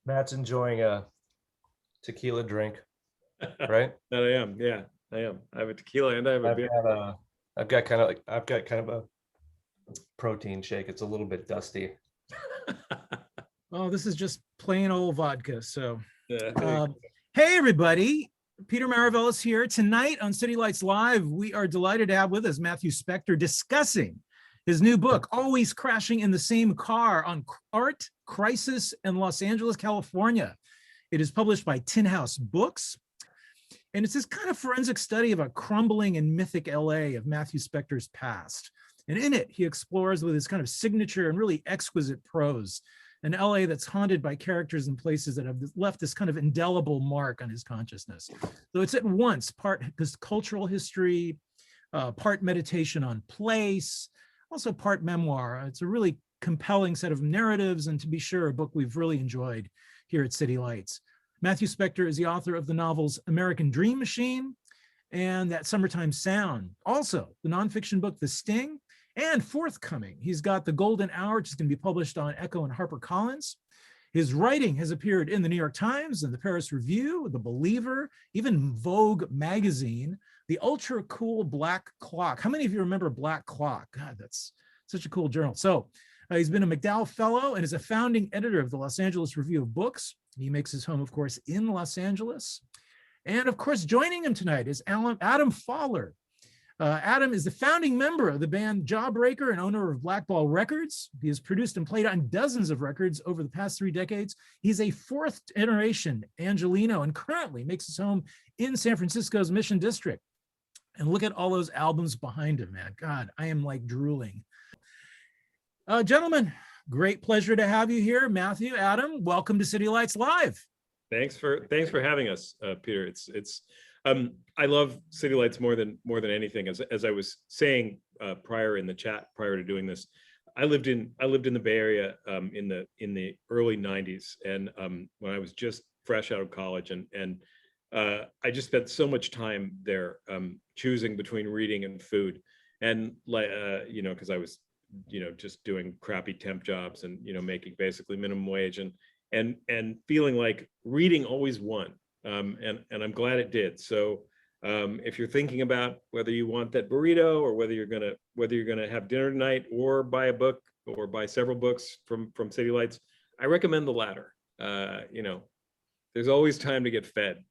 Matt's enjoying a tequila drink, right? That I am. Yeah, I am. I have a tequila and I have a beer. I've got kind of a protein shake. It's a little bit dusty. Oh, this is just plain old vodka. So, Yeah. hey, everybody. Peter Maravelis here. Tonight on City Lights Live, we are delighted to have with us Matthew Specktor discussing his new book, Always Crashing in the Same Car, on art, crisis, and Los Angeles, California. It is published by Tin House Books. And it's this kind of forensic study of a crumbling and mythic LA of Matthew Specktor's past. And in it, he explores with his kind of signature and really exquisite prose an LA that's haunted by characters and places that have left this kind of indelible mark on his consciousness. So it's at once part this cultural history, part meditation on place, also part memoir. It's a really compelling set of narratives, and to be sure, a book we've really enjoyed here at City Lights. Matthew Specktor is the author of the novels American Dream Machine and That Summertime Sound. Also, the nonfiction book, The Sting, and forthcoming, he's got The Golden Hour, which is going to be published on Echo and HarperCollins. His writing has appeared in the New York Times and the Paris Review, The Believer, even Vogue magazine, the ultra cool Black Clock. How many of you remember Black Clock? God, that's such a cool journal. So he's been a MacDowell Fellow and is a founding editor of the Los Angeles Review of Books. He makes his home, of course, in Los Angeles. And of course, joining him tonight is Adam Pfahler. Adam is the founding member of the band Jawbreaker and owner of Blackball Records. He has produced and played on dozens of records over the past 3 decades. He's a fourth generation Angelino and currently makes his home in San Francisco's Mission District. And look at all those albums behind him, man. God, I am like drooling. Gentlemen, great pleasure to have you here. Matthew, Adam, welcome to City Lights Live. Thanks for having us, Peter. I love City Lights more than anything. As I was saying prior in the chat, prior to doing this, I lived in the Bay Area in the early '90s, and when I was just fresh out of college, and I just spent so much time there choosing between reading and food, and because I was just doing crappy temp jobs and making basically minimum wage, and feeling like reading always won. And I'm glad it did. So if you're thinking about whether you want that burrito or whether you're gonna have dinner tonight or buy a book or buy several books from City Lights, I recommend the latter. There's always time to get fed,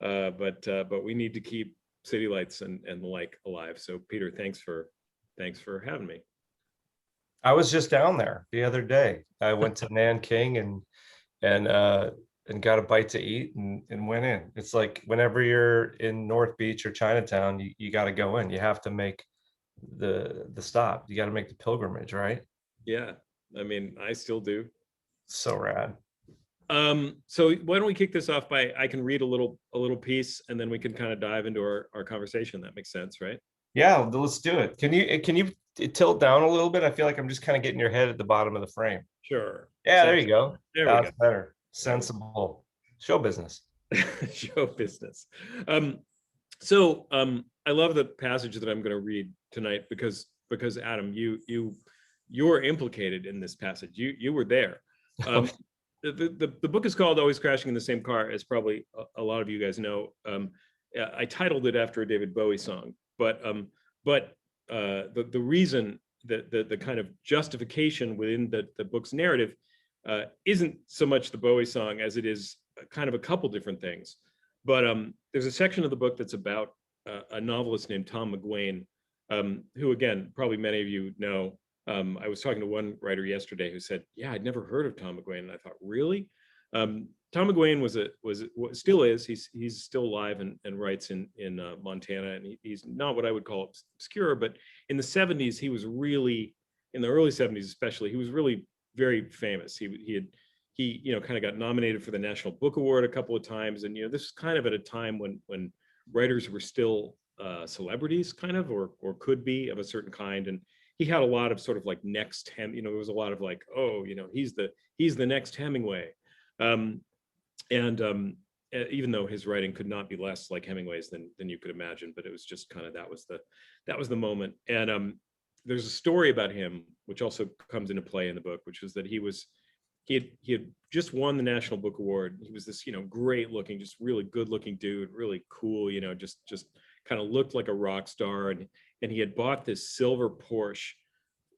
but we need to keep City Lights and the like alive. So Peter, thanks for having me. I was just down there the other day. I went to Nanking and got a bite to eat and went in. It's like whenever you're in North Beach or Chinatown, you got to go in. You have to make the stop. You got to make the pilgrimage, right? Yeah, I mean, I still do. So rad. So why don't we kick this off by I can read a little piece and then we can kind of dive into our conversation. That makes sense, right? Yeah, let's do it. Can you tilt down a little bit? I feel like I'm just kind of getting your head at the bottom of the frame. Sure. Yeah, there you go. That's better. Sensible. Show business. Show business. So I love the passage that I'm going to read tonight because Adam, you're implicated in this passage. You were there. The book is called Always Crashing in the Same Car, as probably a lot of you guys know. I titled it after a David Bowie song, but the reason that the kind of justification within the book's narrative isn't so much the Bowie song as it is kind of a couple different things. But there's a section of the book that's about a novelist named Tom McGuane, who, again, probably many of you know. I was talking to one writer yesterday who said, "Yeah, I'd never heard of Tom McGuane," and I thought, "Really?" Tom McGuane still is. He's still alive and writes in Montana, and he's not what I would call obscure, but in the '70s he was really, in the early '70s especially, he was really very famous. He kind of got nominated for the National Book Award a couple of times, and this is kind of at a time when writers were still celebrities, kind of, or could be, of a certain kind, and he had a lot of sort of like next there was a lot of like, oh, he's the next Hemingway, even though his writing could not be less like Hemingway's than you could imagine, but it was just kind of that was the moment. And there's a story about him which also comes into play in the book, which was that he was he had just won the National Book Award. He was this, great looking, just really good looking dude, really cool, just kind of looked like a rock star. And he had bought this silver Porsche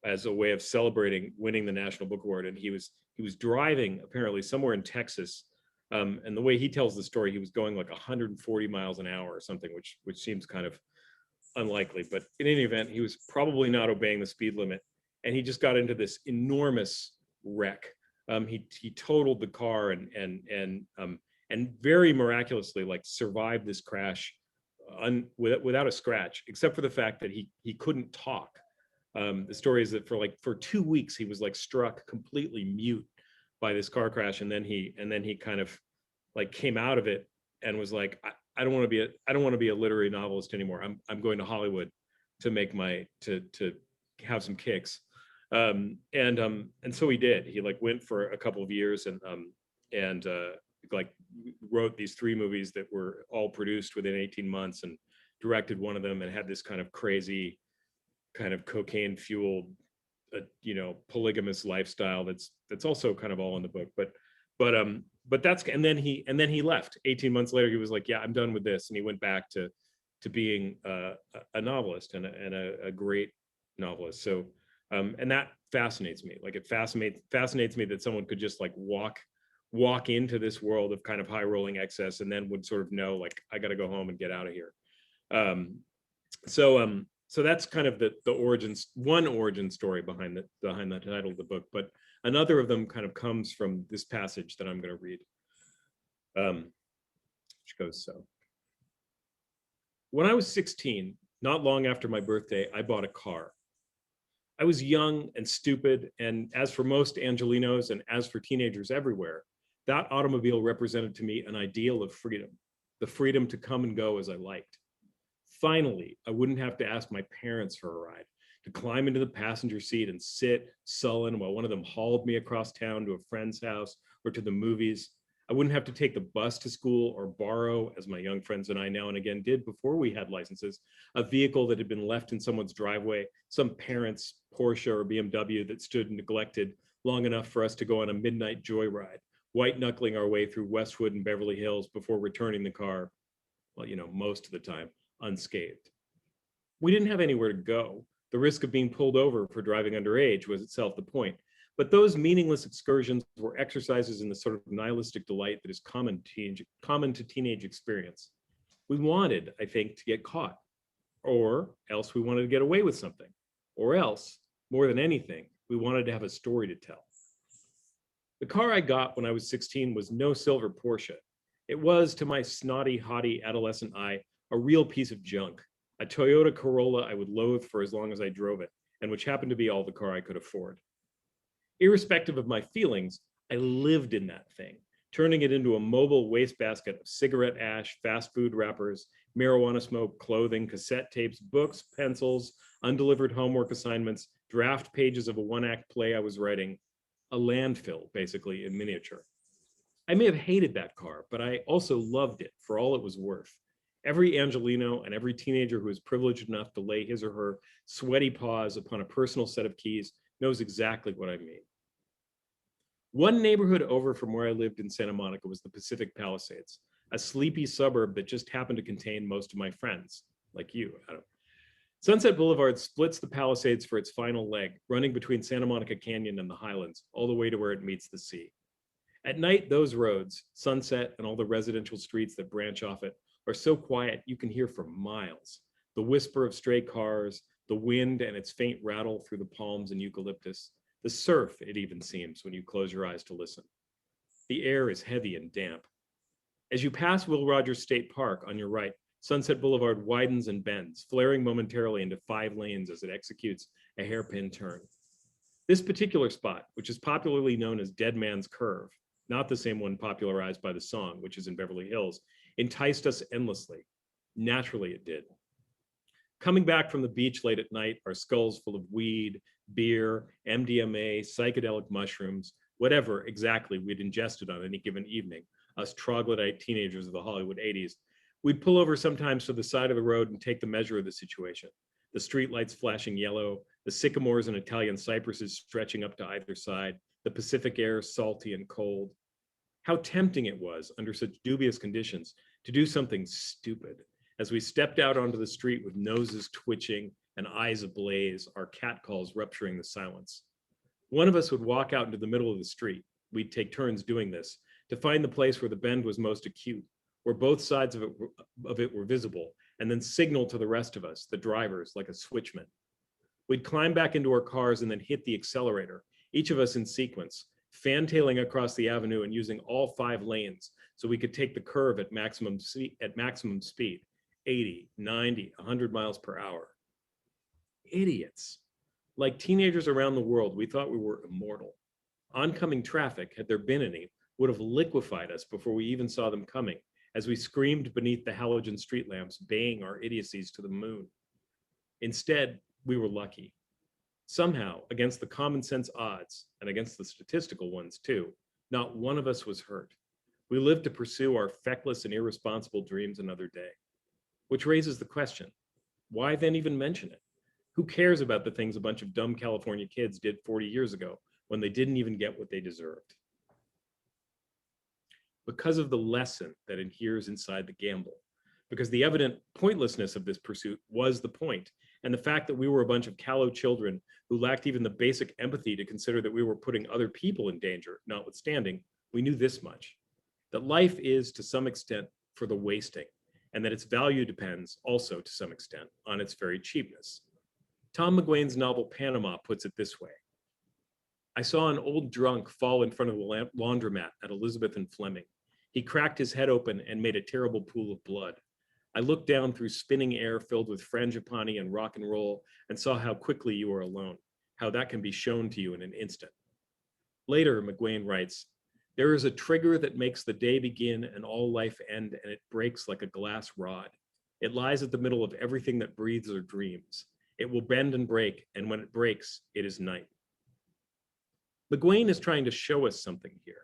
as a way of celebrating winning the National Book Award. And he was driving apparently somewhere in Texas. And the way he tells the story, he was going like 140 miles an hour or something, which seems kind of unlikely. But in any event, he was probably not obeying the speed limit. And he just got into this enormous wreck. He totaled the car and very miraculously like survived this crash without a scratch, except for the fact that he couldn't talk. The story is that for 2 weeks he was like struck completely mute by this car crash, and then he kind of like came out of it and was like, I don't want to be a literary novelist anymore. I'm going to Hollywood to make to have some kicks. And so he did. He like went for a couple of years and like wrote these 3 movies that were all produced within 18 months and directed one of them, and had this kind of crazy kind of cocaine fueled polygamous lifestyle that's also kind of all in the book. But that's, and then he left 18 months later. He was like, yeah, I'm done with this, and he went back to being a novelist and a great novelist. So and that fascinates me. Like it fascinates me that someone could just like walk into this world of kind of high rolling excess and then would sort of know like, I got to go home and get out of here. So that's kind of the one origin story behind the title of the book. But another of them kind of comes from this passage that I'm going to read, which goes so. When I was 16, not long after my birthday, I bought a car. I was young and stupid, and as for most Angelenos and as for teenagers everywhere, that automobile represented to me an ideal of freedom, the freedom to come and go as I liked. Finally, I wouldn't have to ask my parents for a ride, to climb into the passenger seat and sit sullen while one of them hauled me across town to a friend's house or to the movies. I wouldn't have to take the bus to school or borrow, as my young friends and I now and again did before we had licenses, a vehicle that had been left in someone's driveway, some parent's Porsche or BMW that stood neglected long enough for us to go on a midnight joyride, white knuckling our way through Westwood and Beverly Hills before returning the car, well, most of the time, unscathed. We didn't have anywhere to go. The risk of being pulled over for driving underage was itself the point. But those meaningless excursions were exercises in the sort of nihilistic delight that is common to teenage experience. We wanted, I think, to get caught, or else we wanted to get away with something, or else, more than anything, we wanted to have a story to tell. The car I got when I was 16 was no silver Porsche. It was, to my snotty, haughty adolescent eye, a real piece of junk, a Toyota Corolla I would loathe for as long as I drove it, and which happened to be all the car I could afford. Irrespective of my feelings, I lived in that thing, turning it into a mobile wastebasket of cigarette ash, fast food wrappers, marijuana smoke, clothing, cassette tapes, books, pencils, undelivered homework assignments, draft pages of a one-act play I was writing, a landfill, basically, in miniature. I may have hated that car, but I also loved it for all it was worth. Every Angelino and every teenager who is privileged enough to lay his or her sweaty paws upon a personal set of keys knows exactly what I mean. One neighborhood over from where I lived in Santa Monica was the Pacific Palisades, a sleepy suburb that just happened to contain most of my friends, like you, Adam. Sunset Boulevard splits the Palisades for its final leg, running between Santa Monica Canyon and the Highlands, all the way to where it meets the sea. At night, those roads, Sunset and all the residential streets that branch off it, are so quiet you can hear for miles. The whisper of stray cars, the wind and its faint rattle through the palms and eucalyptus, the surf, it even seems, when you close your eyes to listen. The air is heavy and damp. As you pass Will Rogers State Park on your right, Sunset Boulevard widens and bends, flaring momentarily into 5 lanes as it executes a hairpin turn. This particular spot, which is popularly known as Dead Man's Curve, not the same one popularized by the song, which is in Beverly Hills, enticed us endlessly. Naturally, it did. Coming back from the beach late at night, our skulls full of weed, beer, MDMA, psychedelic mushrooms, whatever exactly we'd ingested on any given evening, us troglodyte teenagers of the Hollywood 80s, we'd pull over sometimes to the side of the road and take the measure of the situation. The streetlights flashing yellow, the sycamores and Italian cypresses stretching up to either side, the Pacific air salty and cold. How tempting it was under such dubious conditions to do something stupid as we stepped out onto the street with noses twitching and eyes ablaze, our catcalls rupturing the silence. One of us would walk out into the middle of the street. We'd take turns doing this to find the place where the bend was most acute, where both sides of it were visible, and then signal to the rest of us, the drivers, like a switchman. We'd climb back into our cars and then hit the accelerator, each of us in sequence, fantailing across the avenue and using all 5 lanes so we could take the curve at maximum speed, 80, 90, 100 miles per hour. Idiots. Like teenagers around the world, we thought we were immortal. Oncoming traffic, had there been any, would have liquefied us before we even saw them coming, as we screamed beneath the halogen street lamps, baying our idiocies to the moon. Instead, we were lucky. Somehow, against the common sense odds, and against the statistical ones too, not one of us was hurt. We lived to pursue our feckless and irresponsible dreams another day. Which raises the question, why then even mention it? Who cares about the things a bunch of dumb California kids did 40 years ago when they didn't even get what they deserved? Because of the lesson that adheres inside the gamble, because the evident pointlessness of this pursuit was the point, and the fact that we were a bunch of callow children who lacked even the basic empathy to consider that we were putting other people in danger, notwithstanding, we knew this much, that life is to some extent for the wasting, and that its value depends also to some extent on its very cheapness. Tom McGuane's novel Panama puts it this way. I saw an old drunk fall in front of the laundromat at Elizabeth and Fleming. He cracked his head open and made a terrible pool of blood. I looked down through spinning air filled with frangipani and rock and roll and saw how quickly you are alone, how that can be shown to you in an instant. Later, McGuane writes, there is a trigger that makes the day begin and all life end, and it breaks like a glass rod. It lies at the middle of everything that breathes or dreams. It will bend and break, and when it breaks, it is night. McGuane is trying to show us something here,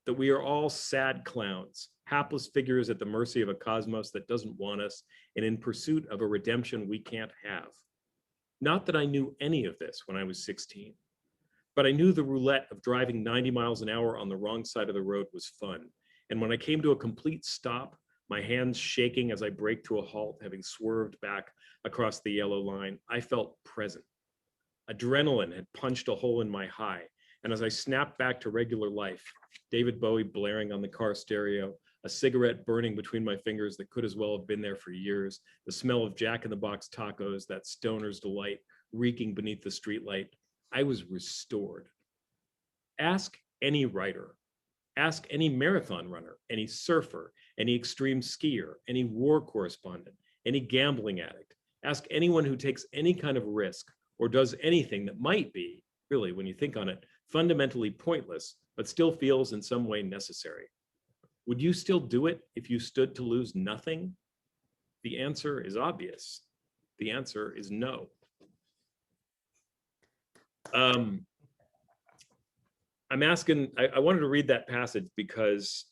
that we are all sad clowns, hapless figures at the mercy of a cosmos that doesn't want us and in pursuit of a redemption we can't have. Not that I knew any of this when I was 16, but I knew the roulette of driving 90 miles an hour on the wrong side of the road was fun. And when I came to a complete stop, my hands shaking as I braked to a halt, having swerved back across the yellow line, I felt present. Adrenaline had punched a hole in my high, and as I snapped back to regular life, David Bowie blaring on the car stereo, a cigarette burning between my fingers that could as well have been there for years, the smell of Jack-in-the-Box tacos, that stoner's delight, reeking beneath the streetlight, I was restored. Ask any writer, ask any marathon runner, any surfer, any extreme skier, any war correspondent, any gambling addict. Ask anyone who takes any kind of risk or does anything that might be, really, when you think on it, fundamentally pointless, but still feels in some way necessary. Would you still do it if you stood to lose nothing? The answer is obvious. The answer is no. I'm asking, I wanted to read that passage because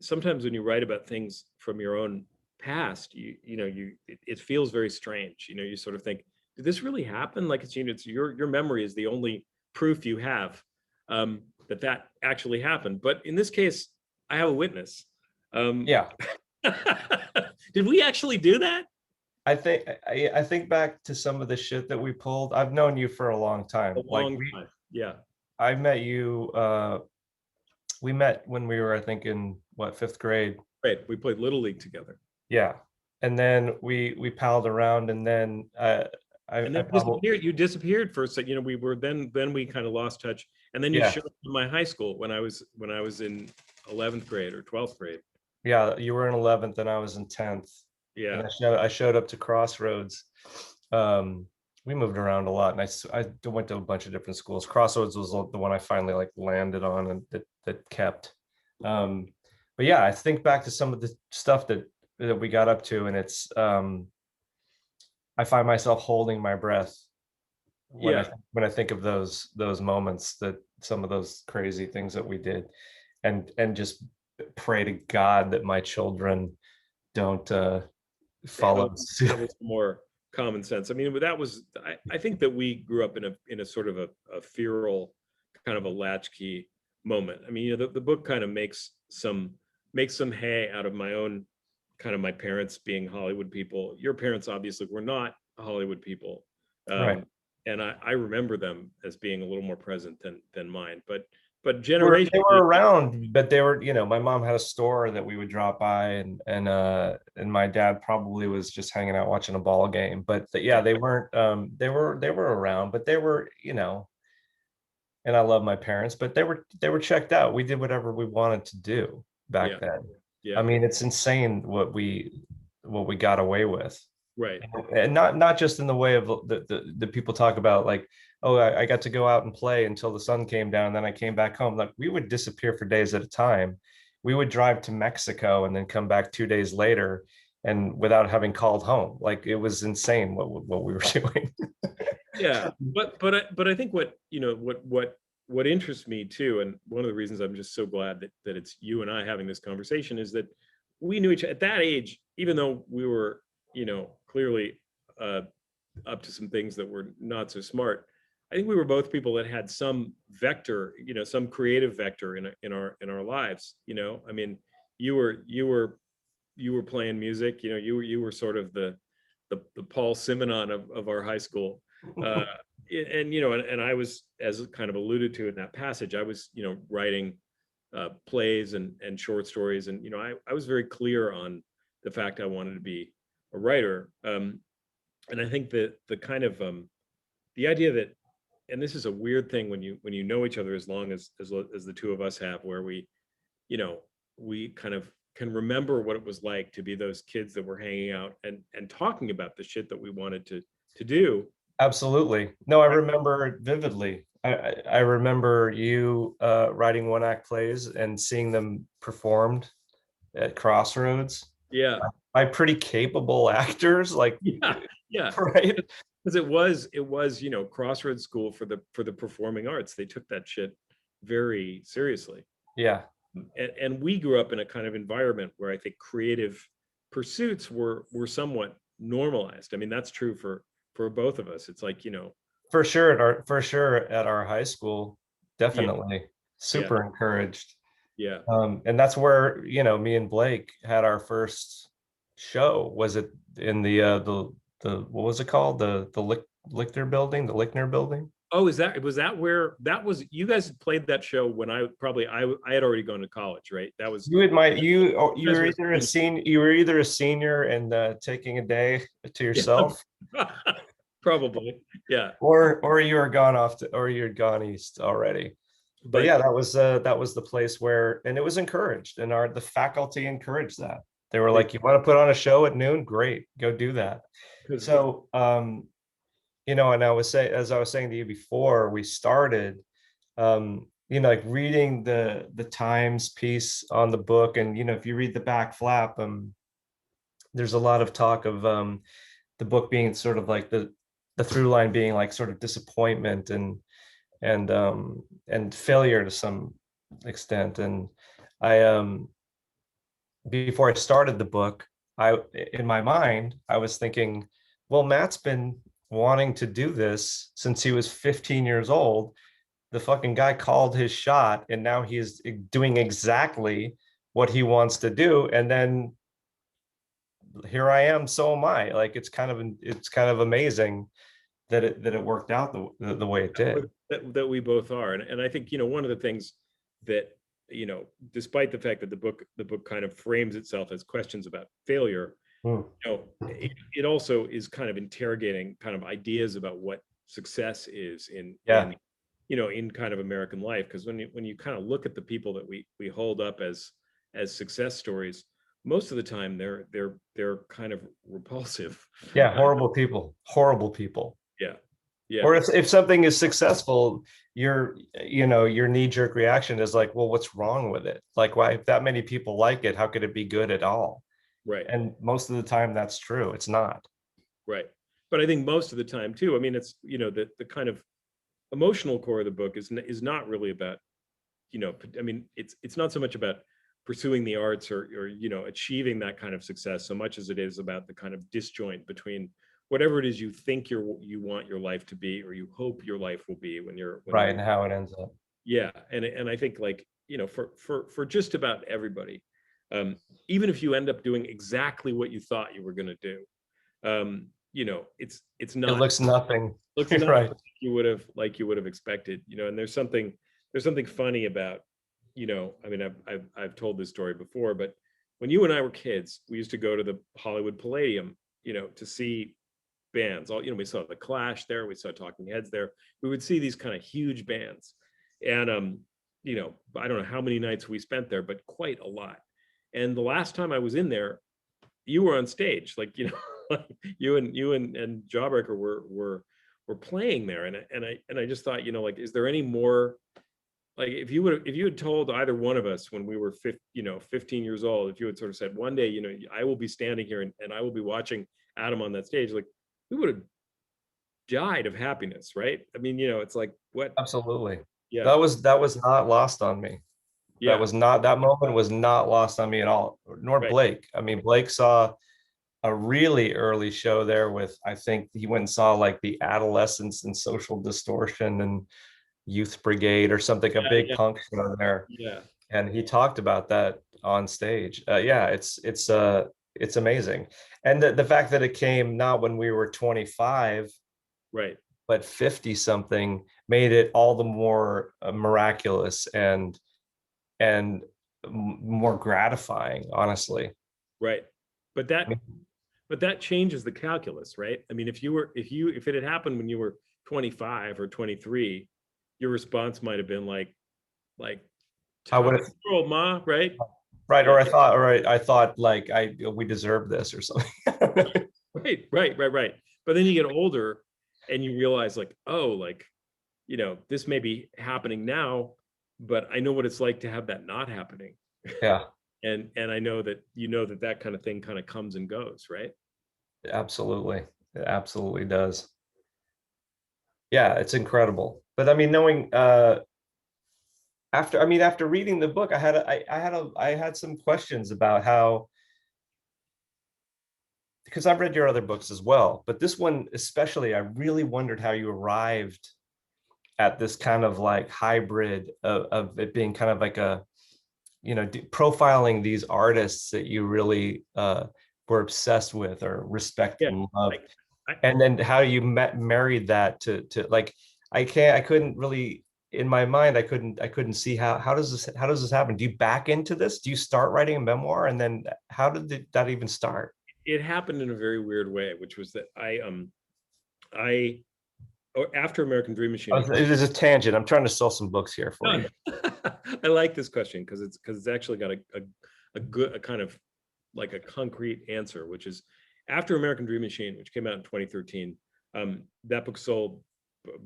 sometimes when you write about things from your own past, it feels very strange. You sort of think, did this really happen? Like it's your memory is the only proof you have that actually happened. But in this case, I have a witness. Yeah. Did we actually do that? I think back to some of the shit that we pulled. I've known you for a long time. Time. Yeah. I met you, we met when we were, I think, in what, 5th grade? Right. We played Little League together. Yeah. And then we palled around, and then you disappeared for a second. We were then we kind of lost touch. And then you showed up in my high school when I was in 11th grade or 12th grade. Yeah, you were in 11th and I was in 10th. Yeah. And I showed up to Crossroads. We moved around a lot, and I went to a bunch of different schools. Crossroads was the one I finally landed on and that kept. But yeah, I think back to some of the stuff that we got up to, and it's I find myself holding my breath when I think of those moments, that some of those crazy things that we did, and just pray to God that my children don't follow suit. More common sense. I mean, that was, I think that we grew up in a sort of a feral kind of a latchkey moment. I mean, you know, the book kind of makes some hay out of my own kind of my parents being Hollywood people. Your parents obviously were not Hollywood people. Right. And I remember them as being a little more present than mine, but They generationally, were around, but they were, you know, my mom had a store that we would drop by, and my dad probably was just hanging out watching a ball game. But yeah, they weren't they were around, but they were, you know, and I love my parents, but they were checked out. We did whatever we wanted to do back yeah, then. I yeah, mean, it's insane what we got away with. right. And not just in the way of the people talk about like, oh, I got to go out and play until the sun came down, then I came back home. Like we would disappear for days at a time. We would drive to Mexico and then come back 2 days later and without having called home. Like it was insane what we were doing. Yeah, but I think what, you know, what interests me too, and one of the reasons I'm just so glad that it's you and I having this conversation, is that we knew each at that age, even though we were, you know, clearly up to some things that were not so smart. I think we were both people that had some vector, you know, some creative vector in our lives. You know, I mean, you were playing music. You know, you were sort of the Paul Simonon of our high school. And you know, and I was, as kind of alluded to in that passage, I was, you know, writing plays and short stories, and you know, I was very clear on the fact I wanted to be a writer. And I think that the kind of the idea that, and this is a weird thing when you know each other as long as the two of us have, where we, you know, we kind of can remember what it was like to be those kids that were hanging out and talking about the shit that we wanted to do. Absolutely. No, I remember it vividly. I remember you writing one act plays and seeing them performed at Crossroads Yeah, by pretty capable actors, like yeah, yeah. right? Because it was, you know, Crossroads School for the performing arts. They took that shit very seriously. Yeah, And we grew up in a kind of environment where I think creative pursuits were somewhat normalized. I mean, that's true for both of us. It's like, you know, for sure at our high school, yeah, definitely yeah, super encouraged. yeah. And that's where, you know, me and Blake had our first show. Was it in the what was it called? The Lichter building, the Lichtner building? Oh, was that where that was? You guys had played that show when I had already gone to college, right? That was You admire you you guys were were either a senior, you were either a senior and taking a day to yeah, yourself, probably, yeah. or you were gone off to, or you'd gone east already. But But yeah, that was the place where, and it was encouraged, and the faculty encouraged that. They were they, like, you want to put on a show at noon? Great, go do that. because So you know, and as I was saying to you before we started, you know, like reading the Times piece on the book, and you know, if you read the back flap, there's a lot of talk of the book being sort of like the through line being like sort of disappointment and failure to some extent. And I before I started the book, in my mind I was thinking, well, Matt's been wanting to do this since he was 15 years old. The fucking guy called his shot, and now he is doing exactly what he wants to do. And then here I am, so am I. Like it's kind of amazing that it worked out the way it did. that we both are, and I think, you know, one of the things that, you know, despite the fact that the book kind of frames itself as questions about failure, Mm. you know, it also is kind of interrogating kind of ideas about what success is Yeah, in you know, in kind of American life. Because when you kind of look at the people that we hold up as success stories, most of the time they're kind of repulsive. yeah, horrible people. Yeah, yeah, Or if something is successful, your you know, your knee-jerk reaction is like, well, what's wrong with it? Like, why, if that many people like it, how could it be good at all? right, And most of the time that's true. It's not. right. But I think most of the time too, I mean, it's, you know, the kind of emotional core of the book is not really about, you know, I mean, it's not so much about pursuing the arts or you know, achieving that kind of success, so much as it is about the kind of disjoint between whatever it is you think you want your life to be, or you hope your life will be when Right, you're and how it ends up. Yeah, and I think, like, you know, for just about everybody, even if you end up doing exactly what you thought you were going to do, you know, it's It not looks nothing. looks You're not right. like you would have expected, you know. And there's something funny about, you know, I mean, I've told this story before, but when you and I were kids, we used to go to the Hollywood Palladium, you know, to see bands. All, you know, we saw the Clash there, we saw Talking Heads there. We would see these kind of huge bands, and you know, I don't know how many nights we spent there, but quite a lot. And the last time I was in there, you were on stage, like, you know, like you and Jawbreaker were playing there, and I just thought, you know, like, is there any more, like, if you had told either one of us when we were 15 years old, if you had sort of said one day, you know, I will be standing here and I will be watching Adam on that stage, like, we would have died of happiness, right? I mean, you know, it's like, what? Absolutely. Yeah, That was not lost on me. yeah, That moment was not lost on me at all, nor right, Blake. I mean, Blake saw a really early show there with, I think he went and saw like the Adolescence and Social Distortion and Youth Brigade or something, a yeah, big yeah, punk show there. yeah, And he talked about that on stage. Yeah, it's amazing. And the fact that it came not when we were 25, right. but 50 something made it all the more miraculous and more gratifying, honestly. Right. But that changes the calculus, right? I mean, if it had happened when you were 25 or 23, your response might have been like I top would of have, the world, ma, right? right, Yeah. or I thought like we deserve this or something. Right. But then you get older and you realize, like, oh, like, you know, this may be happening now, but I know what it's like to have that not happening. Yeah, And I know that, you know, that kind of thing kind of comes and goes, right? absolutely. It absolutely does. Yeah, it's incredible. But I mean, knowing after reading the book, I had some questions about how, because I've read your other books as well, but this one especially, I really wondered how you arrived at this kind of like hybrid of it being kind of like a, you know, profiling these artists that you really were obsessed with or respect Yeah. and love, I, and then how you married that to like, I couldn't really, in my mind, I couldn't see how does this happen? Do you back into this? Do you start writing a memoir, and then how did that even start? it happened in a very weird way, which was that I after American Dream Machine, Oh, it is a tangent. I'm trying to sell some books here for you. I like this question because it's actually got a good, a kind of like a concrete answer, which is after American Dream Machine, which came out in 2013. That book sold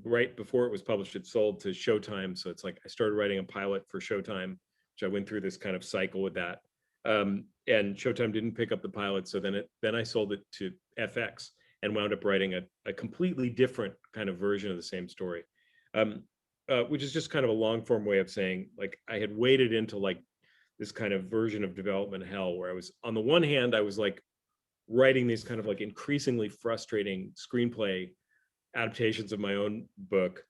right before it was published. It sold to Showtime, so it's like I started writing a pilot for Showtime, which I went through this kind of cycle with that. And Showtime didn't pick up the pilot, so then I sold it to FX and wound up writing a completely different kind of version of the same story, which is just kind of a long form way of saying, like, I had waded into like this kind of version of development hell where I was, on the one hand, I was like writing these kind of like increasingly frustrating screenplay adaptations of my own book.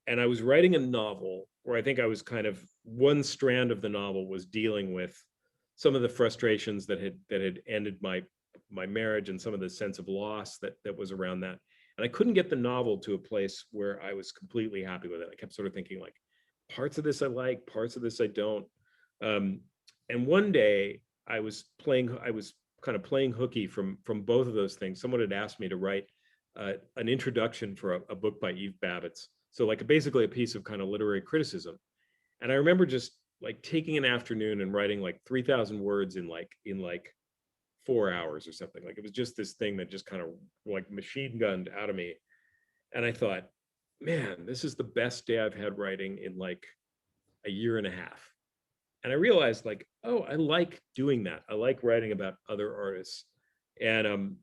And I was writing a novel where I think I was kind of, one strand of the novel was dealing with some of the frustrations that had ended my marriage and some of the sense of loss that was around that. And I couldn't get the novel to a place where I was completely happy with it. I kept sort of thinking, like, parts of this I like, parts of this I don't. Um, and one day I was kind of playing hooky from both of those things. Someone had asked me to write an introduction for a book by Eve Babbitt's. So like basically a piece of kind of literary criticism. And I remember just like taking an afternoon and writing like 3,000 words in like 4 hours or something. Like, it was just this thing that just kind of like machine gunned out of me. And I thought, man, this is the best day I've had writing in like a year and a half. And I realized, like, oh, I like doing that. I like writing about other artists. And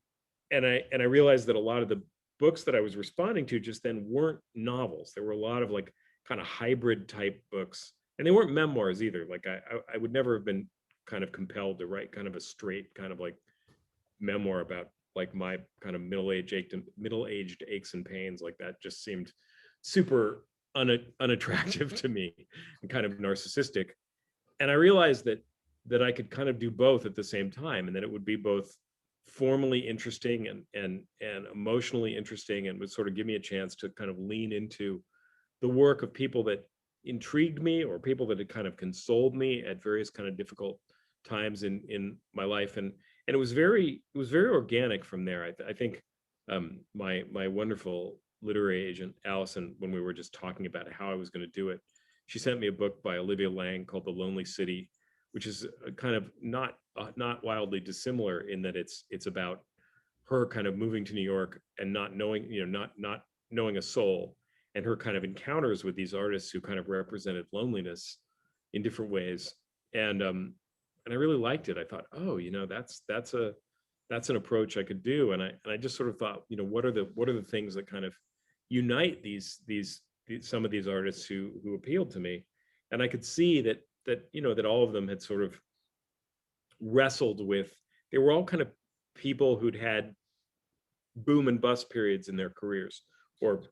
I realized that a lot of the books that I was responding to just then weren't novels. There were a lot of like kind of hybrid type books, and they weren't memoirs either. Like, I would never have been kind of compelled to write kind of a straight kind of like memoir about like my kind of middle-aged aches and pains. Like, that just seemed super unattractive to me and kind of narcissistic. And I realized that I could kind of do both at the same time, and that it would be both formally interesting and emotionally interesting, and would sort of give me a chance to kind of lean into the work of people that intrigued me, or people that had kind of consoled me at various kind of difficult times in my life. And it was very organic from there. I think my wonderful literary agent Allison, when we were just talking about how I was going to do it, she sent me a book by Olivia Lang called The Lonely City, which is kind of not wildly dissimilar in that it's about her kind of moving to New York and not knowing, not knowing a soul, and her kind of encounters with these artists who kind of represented loneliness in different ways. And I really liked it. I thought, oh, that's an approach I could do. And I just sort of thought, what are the things that kind of unite these some of these artists who appealed to me. And I could see that all of them had sort of wrestled with, they were all kind of people who'd had boom and bust periods in their careers, or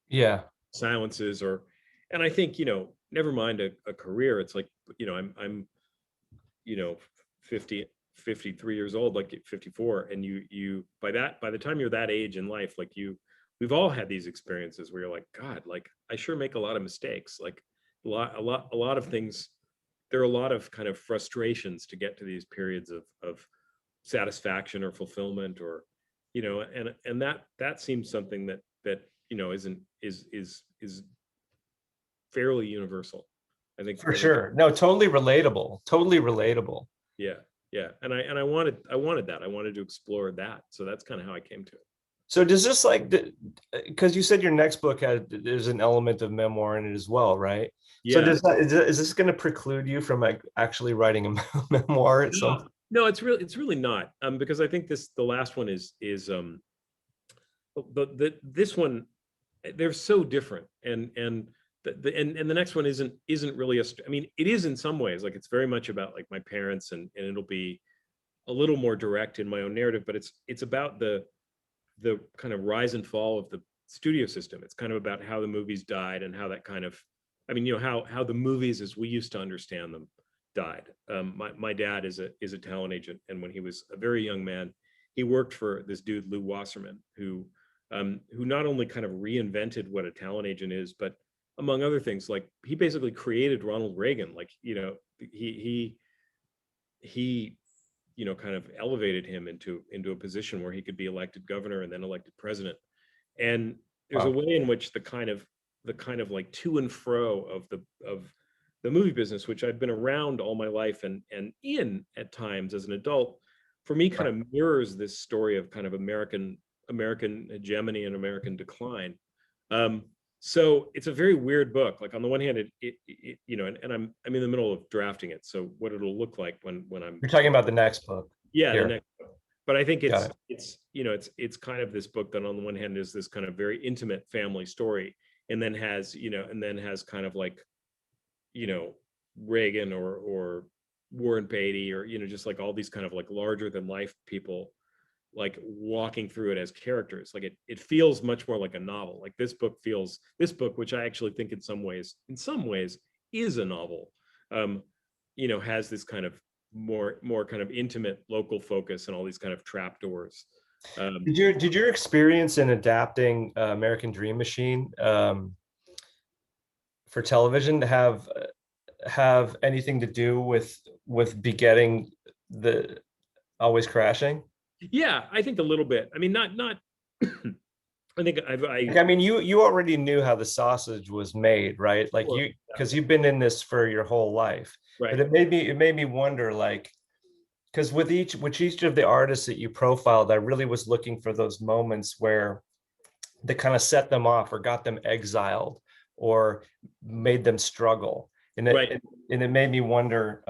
Yeah. silences, and I think, never mind a career. It's like, I'm 53 years old, like 54, and you by the time you're that age in life, like we've all had these experiences where you're like, God, like I sure make a lot of mistakes, like a lot of things. There are a lot of kind of frustrations to get to these periods of satisfaction or fulfillment, or and that seems something that is fairly universal, I think. For sure. No, totally relatable. Totally relatable. Yeah. And I wanted that. I wanted to explore that. So that's kind of how I came to it. So does this, like, because you said your next book there's an element of memoir in it as well, right? Yeah. So is this going to preclude you from like actually writing a memoir at some? No, it's really not. Because I think the last one is this one, they're so different, and the next one isn't really I mean, it is in some ways, like it's very much about like my parents, and it'll be a little more direct in my own narrative, but it's about the kind of rise and fall of the studio system. It's kind of about how the movies died, and how that kind of, I mean, how the movies as we used to understand them died. My dad is a talent agent, and when he was a very young man, he worked for this dude Lou Wasserman, who not only kind of reinvented what a talent agent is, but among other things, like he basically created Ronald Reagan. Like, he kind of elevated him into a position where he could be elected governor and then elected president. And there's a way in which the kind of like to and fro of the movie business, which I've been around all my life and in at times as an adult, for me kind of mirrors this story of kind of American hegemony and American decline. So it's a very weird book. Like on the one hand, and I'm in the middle of drafting it. So what it'll look like when I'm. You're talking about the next book. Yeah, the next book. But I think Got it's kind of this book that on the one hand is this kind of very intimate family story, and then has kind of like, Reagan or Warren Beatty, or just like all these kind of like larger than life people, like walking through it as characters. Like it feels much more like a novel. Like this book, which I actually think in some ways is a novel, has this kind of more kind of intimate local focus and all these kind of trapdoors. Did your experience in adapting American Dream Machine for television have anything to do with begetting the Always Crashing? Yeah, I think a little bit. I mean, not. I think I mean, you already knew how the sausage was made, right? Like because you've been in this for your whole life. Right. But it made me wonder, like, because with each of the artists that you profiled, I really was looking for those moments where they kind of set them off or got them exiled or made them struggle. And it made me wonder,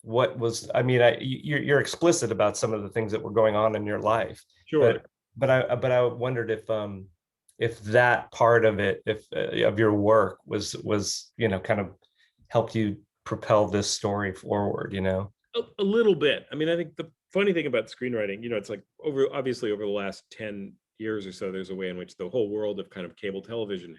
what was, I mean, you're explicit about some of the things that were going on in your life. Sure. But I wondered if that part of it, of your work was kind of helped you propel this story forward, A little bit. I mean, I think the funny thing about screenwriting, it's like obviously over the last 10 years or so, there's a way in which the whole world of kind of cable television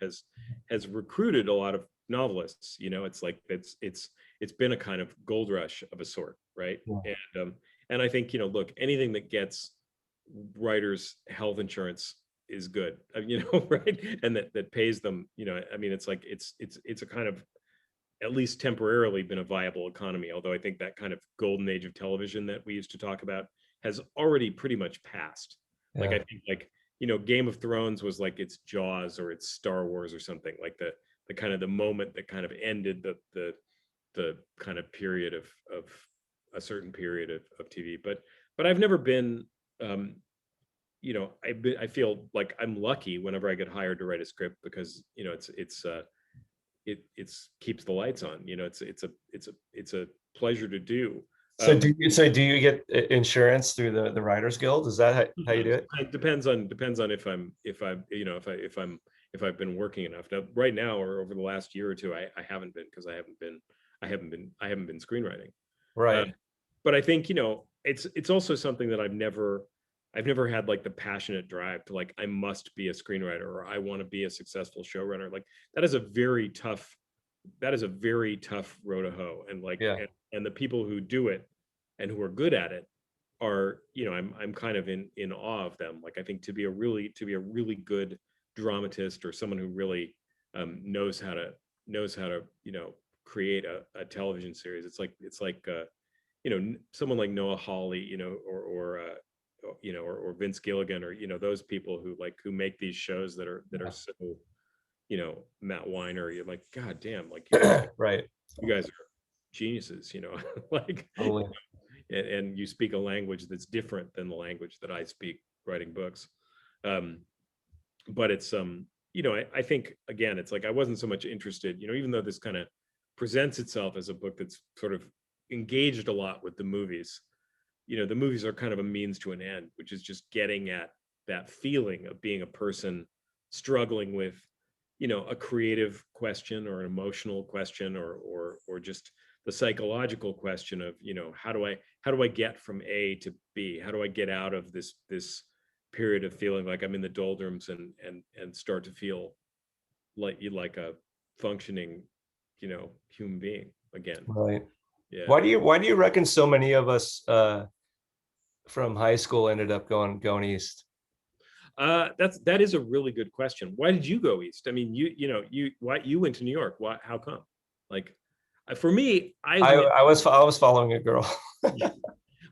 has recruited a lot of novelists. It's like it's been a kind of gold rush of a sort, right? Yeah. And I think, look, anything that gets writers health insurance is good, right? And that pays them, it's like it's a kind of, at least temporarily, been a viable economy. Although I think that kind of golden age of television that we used to talk about has already pretty much passed. Like, Yeah. I think, like, Game of Thrones was like its Jaws or its Star Wars or something, like the kind of the moment that kind of ended the kind of period of a certain period of TV. But I've never been, I feel like I'm lucky whenever I get hired to write a script, because it keeps the lights on. It's a pleasure to do. So do you get insurance through the Writers Guild? Is that how you do it? It depends on if I've been working enough. Now, right now, or over the last year or two, I haven't been, because I haven't been screenwriting. Right. But I think, it's also something that I've never had, like, the passionate drive to, like, I must be a screenwriter, or I want to be a successful showrunner. Like, that is a very tough row to hoe. And, like, Yeah. and the people who do it and who are good at it are, I'm kind of in awe of them. Like, I think to be a really good dramatist, or someone who really knows how to create a television series, it's like someone like Noah Hawley, or Vince Gilligan, or those people who make these shows that are so, Matt Weiner. You're like, God damn, like, Right. you guys are geniuses, like, Totally. and you speak a language that's different than the language that I speak writing books. But it's I think, again, it's like, I wasn't so much interested, even though this kind of presents itself as a book that's sort of engaged a lot with the movies. The movies are kind of a means to an end, which is just getting at that feeling of being a person struggling with, a creative question, or an emotional question, or just the psychological question of, how do I get from A to B? How do I get out of this period of feeling like I'm in the doldrums, and start to feel like a functioning, human being again? Right. Yeah. Why do you reckon so many of us from high school ended up going east? That is a really good question. Why did you go east? I mean, why you went to New York? Why? How come? Like, for me, I was following a girl.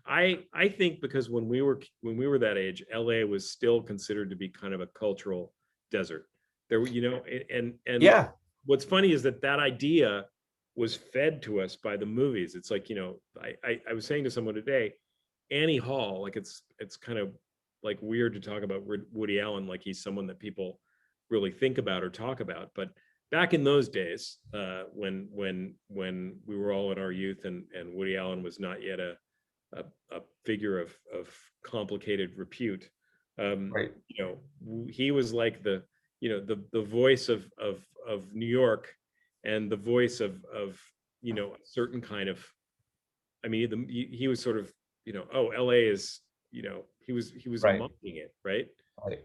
I think because when we were that age, LA was still considered to be kind of a cultural desert. There were, and Yeah. What's funny is that idea was fed to us by the movies. It's like, I was saying to someone today, Annie Hall, like, it's kind of like weird to talk about Woody Allen like he's someone that people really think about or talk about. But back in those days, when we were all in our youth, and Woody Allen was not yet a figure of complicated repute, Right. he was like the voice of New York, and the voice of a certain kind of, I mean, he was sort of, oh, LA is, he was Right. mocking it, right?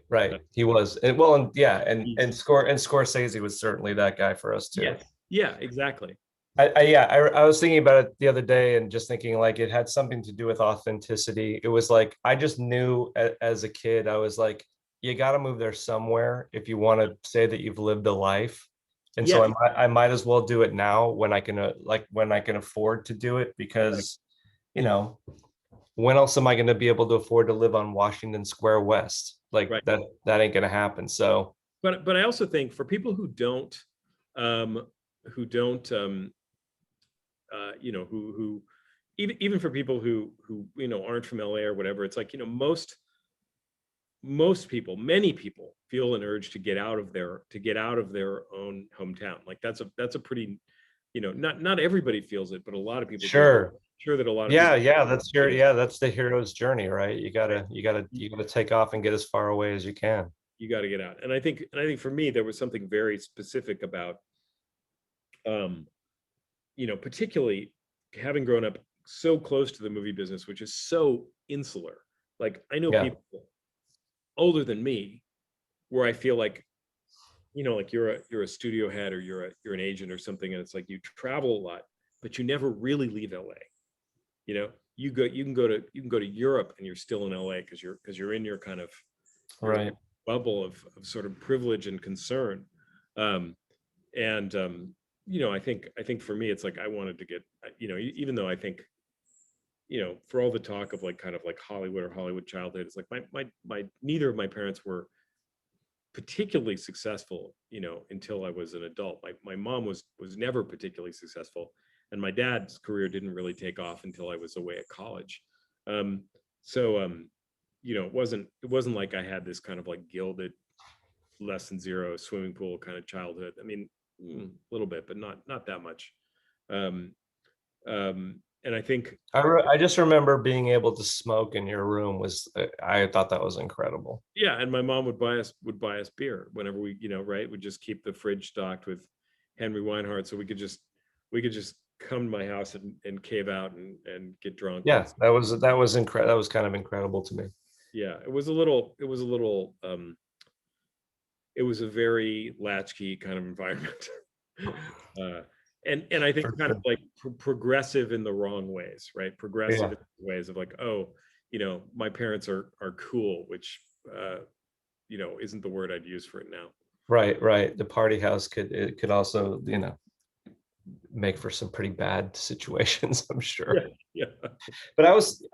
Right. He was. And well, and yeah, and Scorsese was certainly that guy for us too. Yes. Yeah, exactly. I was thinking about it the other day, and just thinking, like, it had something to do with authenticity. It was like, I just knew as a kid, I was like, you got to move there somewhere if you want to say that you've lived a life. And so Yes. I might as well do it now, when I can afford to do it, because, when else am I going to be able to afford to live on Washington Square West? Like, Right. that ain't going to happen. So, but I also think, for people who don't who even for people who aren't from LA or whatever, it's like, many people feel an urge to get out of their own hometown. Like, that's a pretty, not everybody feels it, but a lot of people do. sure. Sure that a lot of Yeah, people, that's the hero's journey, right? You gotta take off and get as far away as you can. you got to get out. And I think for me, there was something very specific about, particularly having grown up so close to the movie business, which is so insular. Like, I know Yeah. people older than me, where I feel like, like you're a studio head, or you're an agent or something, and it's like you travel a lot, but you never really leave LA. You can go to Europe and you're still in LA because you're in your kind of Right. bubble of sort of privilege and concern. Um, and I think for me, it's like I wanted to get, even though I think, for all the talk of like kind of like Hollywood or Hollywood childhood, it's like my neither of my parents were particularly successful, until I was an adult. My mom was never particularly successful, and my dad's career didn't really take off until I was away at college. Um, so it wasn't like I had this kind of like gilded less than zero swimming pool kind of childhood. I mean, a little bit, but not that much. Um, and I think, I just remember being able to smoke in your room was, I thought that was incredible. yeah, and my mom would buy us beer whenever we, right, would just keep the fridge stocked with Henry Weinhardt, so we could just come to my house and cave out and get drunk. Yeah, that was incredible. That was kind of incredible to me. Yeah, it was a very latchkey kind of environment. And I think For kind of sure. like progressive in the wrong ways, right? Progressive Yeah. in ways of like, oh, my parents are cool, which isn't the word I'd use for it now. Right. The party house could also, make for some pretty bad situations, I'm sure. Yeah. But I was,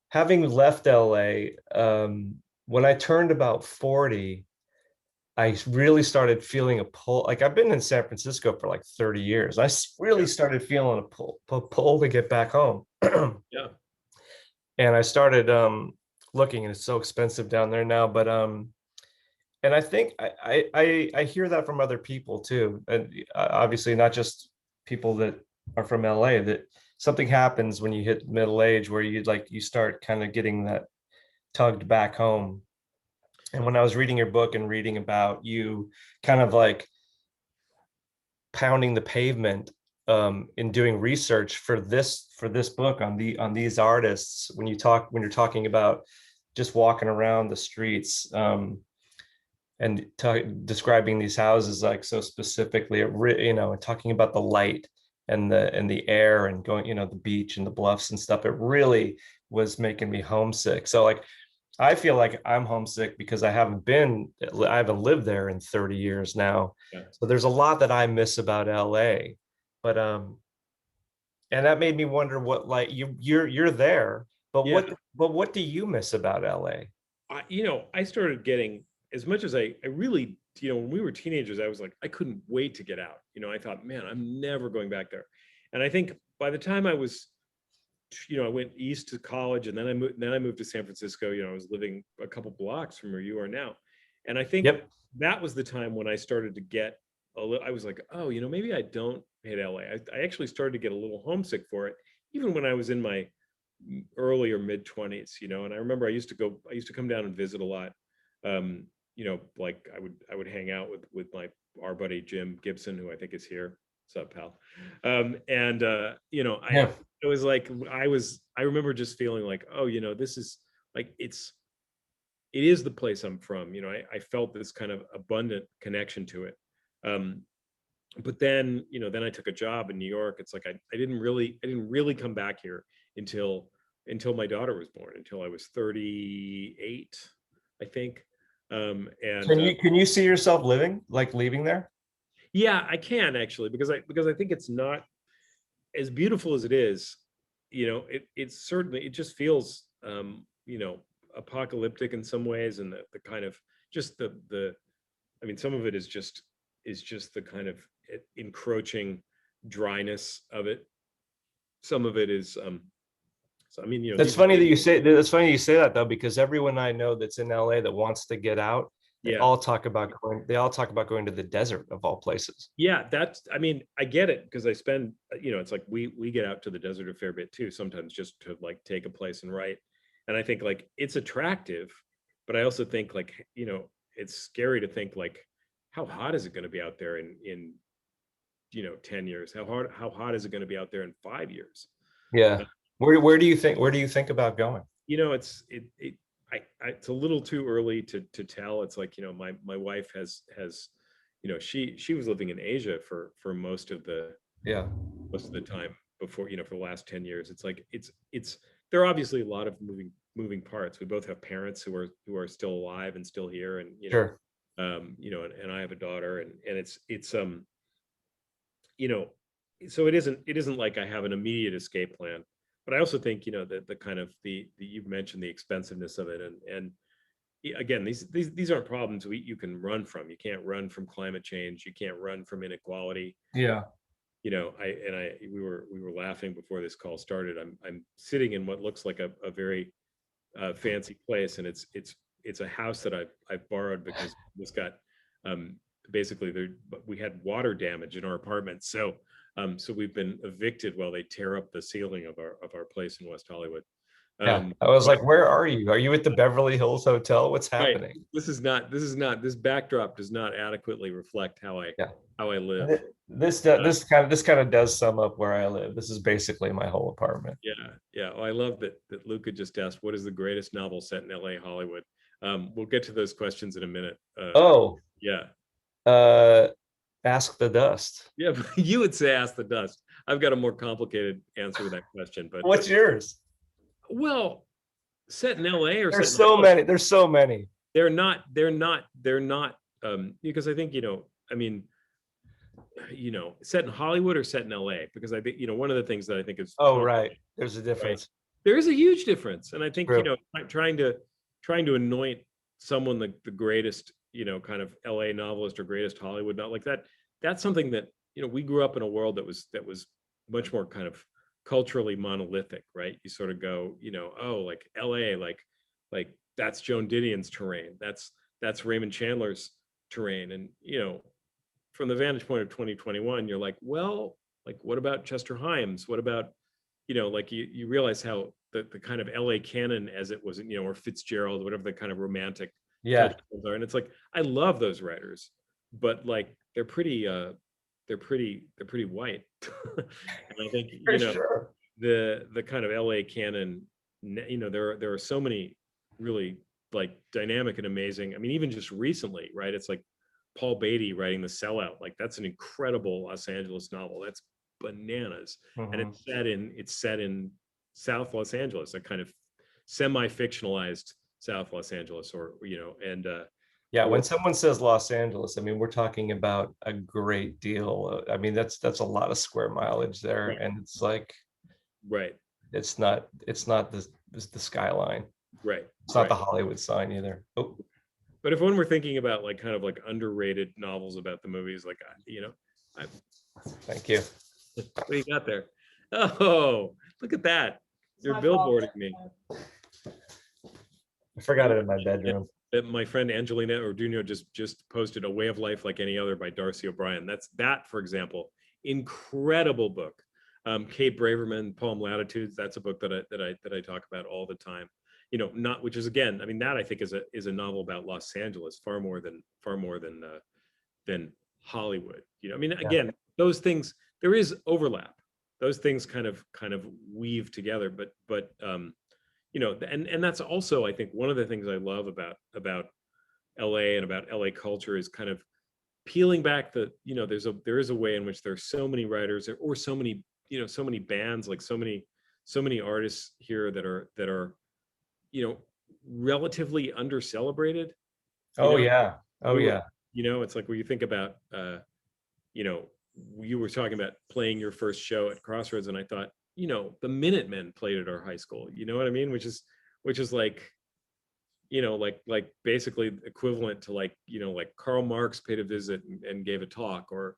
having left LA, when I turned about 40, I really started feeling a pull. Like I've been in San Francisco for like 30 years. Really started feeling a pull to get back home. Yeah. And I started looking, and it's so expensive down there now. But and I think I hear that from other people too, and obviously not just people that are from LA. That something happens when you hit middle age where you start kind of getting that tugged back home. And when I was reading your book and reading about you kind of like pounding the pavement in doing research for this book on these artists, when you're talking about just walking around the streets, and describing these houses like so specifically, and talking about the light and the air and going, the beach and the bluffs and stuff, it really was making me homesick. So like I feel like I'm homesick because I haven't lived there in 30 years now. Yeah. So there's a lot that I miss about LA. But and that made me wonder what, like, you're there, but Yeah. what do you miss about LA? I started getting, as much as I really, when we were teenagers, I was like, I couldn't wait to get out. I thought, man, I'm never going back there. And I think by the time I was, I went east to college, and then I moved to San Francisco. I was living a couple blocks from where you are now. And I think Yep. that was the time when I started to get I was like, oh, maybe I don't hate LA. I actually started to get a little homesick for it, even when I was in my early or mid 20s, and I remember I used to come down and visit a lot. Like I would hang out with our buddy Jim Gibson, who I think is here. What's up, pal? Yeah. It was like I remember just feeling like, oh, this is like it is the place I'm from. I felt this kind of abundant connection to it. But then I took a job in New York. It's like I didn't really come back here until my daughter was born, until I was 38, I think. And Can you see yourself leaving there? yeah, I can actually, because I think it's not as beautiful as it is. It's certainly, it just feels apocalyptic in some ways, and the kind of just the I mean, some of it is just the kind of encroaching dryness of it. Some of it is so I mean, That's funny you say that though, because everyone I know that's in LA that wants to get out, they yeah. all talk about going to the desert of all places. Yeah, I mean, I get it, because I spend, it's like we get out to the desert a fair bit too, sometimes just to like take a place and write. And I think like it's attractive, but I also think like, it's scary to think like, how hot is it going to be out there in 10 years? How hot is it going to be out there in 5 years? Yeah. Where do you think about going? I it's a little too early to tell. It's like, my wife has, she was living in Asia for most of the time before, for the last 10 years. It's like, there are obviously a lot of moving parts. We both have parents who are still alive and still here, and Sure. and I have a daughter, and it's so it isn't like I have an immediate escape plan. But I also think, the kind of you've mentioned the expensiveness of it, and again, these aren't problems you can run from. You can't run from climate change. You can't run from inequality. Yeah. We were laughing before this call started. I'm sitting in what looks like a very fancy place, and it's a house that I've borrowed because this got basically we had water damage in our apartment, so we've been evicted while they tear up the ceiling of our place in West Hollywood. Yeah, I was like, where are you? Are you at the Beverly Hills Hotel? What's happening? Right. This backdrop does not adequately reflect how I live. This kind of does sum up where I live. This is basically my whole apartment. Yeah. Well, I love that Luca just asked, what is the greatest novel set in LA, Hollywood? We'll get to those questions in a minute. Ask the Dust. Yeah, but you would say Ask the Dust. I've got a more complicated answer to that question, but what's yours? Well, set in LA or there's so many. There's so many. They're not because I think, set in Hollywood or set in LA, because I think, one of the things that I think is right. There's a difference. Right? There is a huge difference. And I think, trying to anoint someone the greatest, kind of LA novelist or greatest Hollywood novel, like that's something that, we grew up in a world that was much more kind of culturally monolithic, right? You sort of go, like LA, like that's Joan Didion's terrain. That's Raymond Chandler's terrain. And, from the vantage point of 2021, you're like, well, like, what about Chester Himes? What about, like you realize how the kind of LA canon as it was, or Fitzgerald, whatever the kind of romantic are. And it's like, I love those writers, but like, they're pretty white. And I think, sure. the kind of LA canon, there are so many really like dynamic and amazing. I mean, even just recently, right? It's like Paul Beatty writing The Sellout. Like, that's an incredible Los Angeles novel. That's bananas. And it's set in South Los Angeles, a kind of semi-fictionalized South Los Angeles, or when someone says Los Angeles, I mean, we're talking about a great deal. I mean, that's a lot of square mileage there, right. And it's like, right, it's not the skyline, right? It's not the Hollywood sign either. Oh. But if one were thinking about like kind of like underrated novels about the movies, like, thank you. What do you got there? Oh, look at that. You're billboarding me. I forgot it in my bedroom. My friend Angelina Orduno just posted A Way of Life Like Any Other by Darcy O'Brien. That, for example, incredible book. Kate Braverman, poem Latitudes. That's a book that I talk about all the time. Which is, again, I mean, that I think is a novel about Los Angeles far more than Hollywood. I mean, again, those things, there is overlap. Those things kind of weave together, but and that's also, I think, one of the things I love about LA and about LA culture is kind of peeling back there is a way in which there's so many writers or so many bands, like so many artists here that are relatively under-celebrated. It's like when you think about you were talking about playing your first show at Crossroads, and I thought, the Minutemen played at our high school, you know what I mean? Which is like, like basically equivalent to like Karl Marx paid a visit and gave a talk, or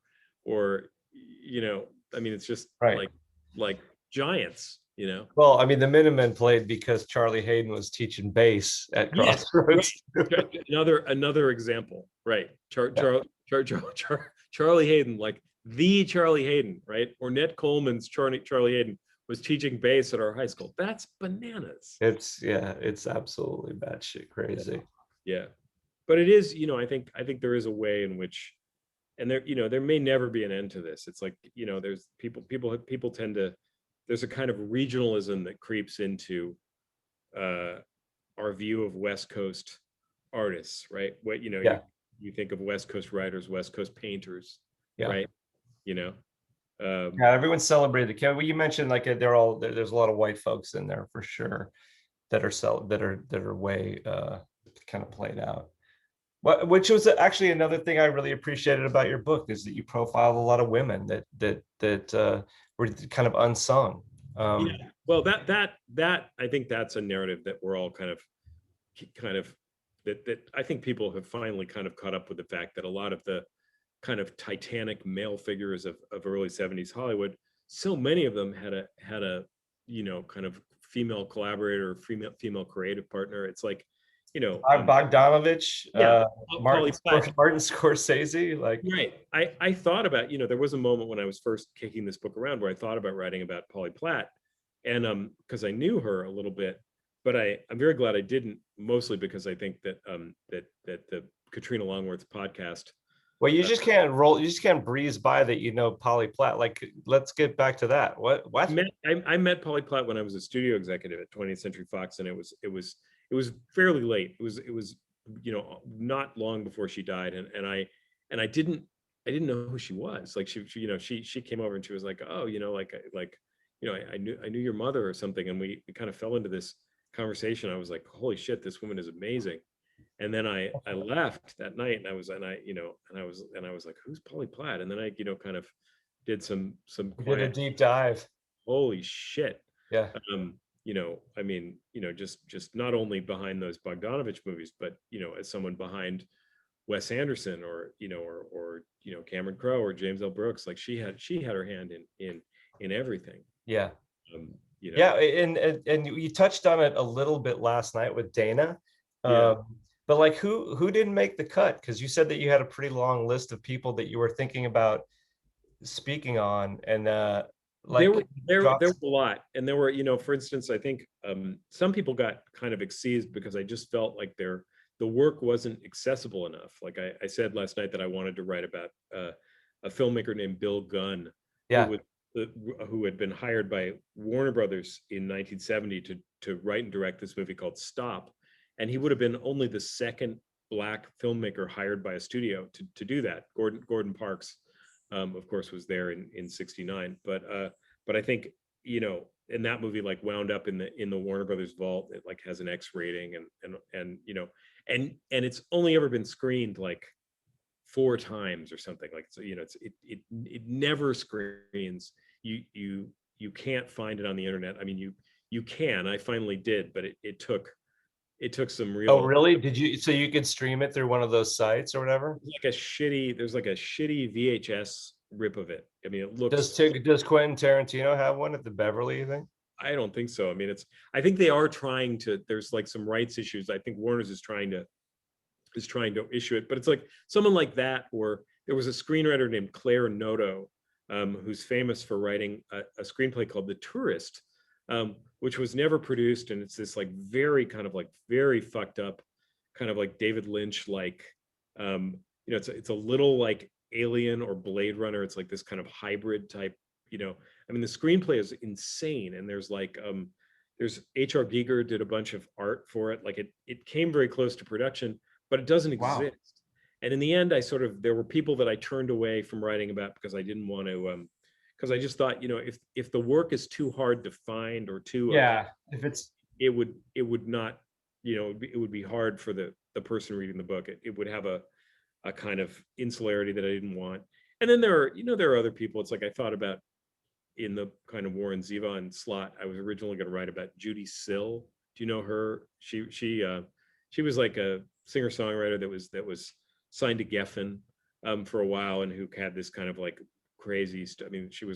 I mean, it's just like giants. Well, I mean, the Minutemen played because Charlie Hayden was teaching bass at Crossroads. Yes, right. Another example, right? Charlie Hayden, like the Charlie Hayden, right? Ornette Coleman's Charlie Hayden was teaching bass at our high school. That's bananas. It's absolutely batshit crazy. Yeah, but it is, I think there is a way in which, and there may never be an end to this. It's like, there's people tend to, there's a kind of regionalism that creeps into our view of West Coast artists, right? What, Yeah. you think of West Coast writers, West Coast painters, Yeah. right? You know, Yeah, everyone celebrated. Well, you mentioned like there's a lot of white folks in there for sure that are way kind of played out. Which was actually another thing I really appreciated about your book is that you profiled a lot of women that were kind of unsung. Yeah. Well, that I think that's a narrative that we're all kind of that I think people have finally kind of caught up with the fact that a lot of the kind of titanic male figures of early 70s Hollywood, so many of them had a kind of female collaborator, female creative partner. It's like, Bogdanovich, yeah, Martin Polly Platt. Scorsese, like Right. I thought about, there was a moment when I was first kicking this book around where I thought about writing about Polly Platt, and because I knew her a little bit, but I'm very glad I didn't, mostly because I think that that the Katrina Longworth podcast. Well, you just can't breeze by that, Polly Platt. Like, let's get back to that. What? I met Polly Platt when I was a studio executive at 20th Century Fox, and it was fairly late. It was not long before she died, and I didn't know who she was. Like she came over and she was like, oh, I knew your mother or something, and we kind of fell into this conversation. I was like, holy shit, this woman is amazing. And then I left that night, and I was like, who's Polly Platt? And then I kind of did some did a deep dive. Holy shit. Yeah. Just not only behind those Bogdanovich movies, but as someone behind Wes Anderson or Cameron Crowe or James L. Brooks, like she had her hand in everything. Yeah. Yeah, and you touched on it a little bit last night with Dana. But like who didn't make the cut? Because you said that you had a pretty long list of people that you were thinking about speaking on, and there were a lot, and there were, for instance, I think some people got kind of exceeded because I just felt like the work wasn't accessible enough. Like I said last night that I wanted to write about a filmmaker named Bill Gunn, who had been hired by Warner Brothers in 1970 to write and direct this movie called Stop, and he would have been only the second Black filmmaker hired by a studio to do that. Gordon Parks, of course, was there in '69, but I think and that movie like wound up in the Warner Brothers vault. It like has an X rating, and it's only ever been screened like 4 times or something. Like, so it never screens. You can't find it on the internet. I mean, you can. I finally did, but it took some real. Oh, really? Did you? So you could stream it through one of those sites or whatever? There's like a shitty VHS rip of it. I mean, it looks. Does Quentin Tarantino have one at the Beverly, you think? I don't think so. I mean, I think they are trying to. There's like some rights issues. I think Warner's is trying to issue it, but it's like someone like that. Or there was a screenwriter named Claire Noto, who's famous for writing a screenplay called The Tourist, which was never produced, and it's this like very kind of like very fucked up, kind of like David Lynch like, it's a little like Alien or Blade Runner. It's like this kind of hybrid type. I mean, the screenplay is insane, and there's like there's H.R. Giger did a bunch of art for it. Like it came very close to production, but it doesn't exist. Wow. And in the end, there were people that I turned away from writing about because I didn't want to. Because I just thought, if the work is too hard to find or too it would not, it would be hard for the person reading the book. It would have a kind of insularity that I didn't want. And then there are other people. It's like I thought about in the kind of Warren Zevon slot. I was originally going to write about Judy Sill. Do you know her? She was like a singer-songwriter that was signed to Geffen for a while, and who had this kind of like crazy stuff. I mean, she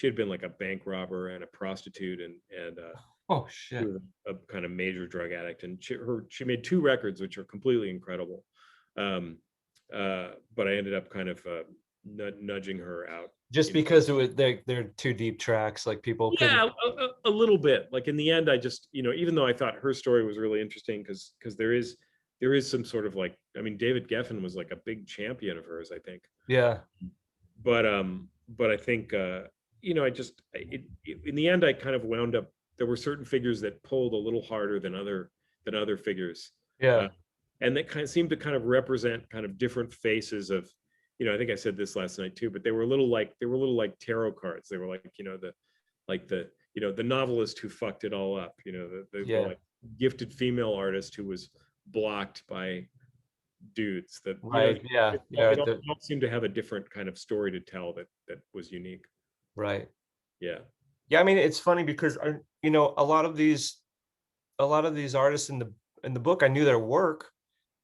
had been like a bank robber and a prostitute and oh shit, a kind of major drug addict, and she made 2 records which are completely incredible, but I ended up kind of nudging her out just because they're 2 deep tracks, like people a little bit. Like in the end, I just even though I thought her story was really interesting because there is some sort of like, I mean, David Geffen was like a big champion of hers, I think. Yeah. But I think in the end I kind of wound up, there were certain figures that pulled a little harder than other than other figures. Yeah. And that kind of seemed to kind of represent kind of different faces of, I think I said this last night too, but they were a little like tarot cards. They were like, the novelist who fucked it all up, the like gifted female artist who was blocked by dudes that, Right. Yeah. it all seemed to have a different kind of story to tell that was unique. Right. Yeah. Yeah. I mean, it's funny because a lot of these artists in the book, I knew their work,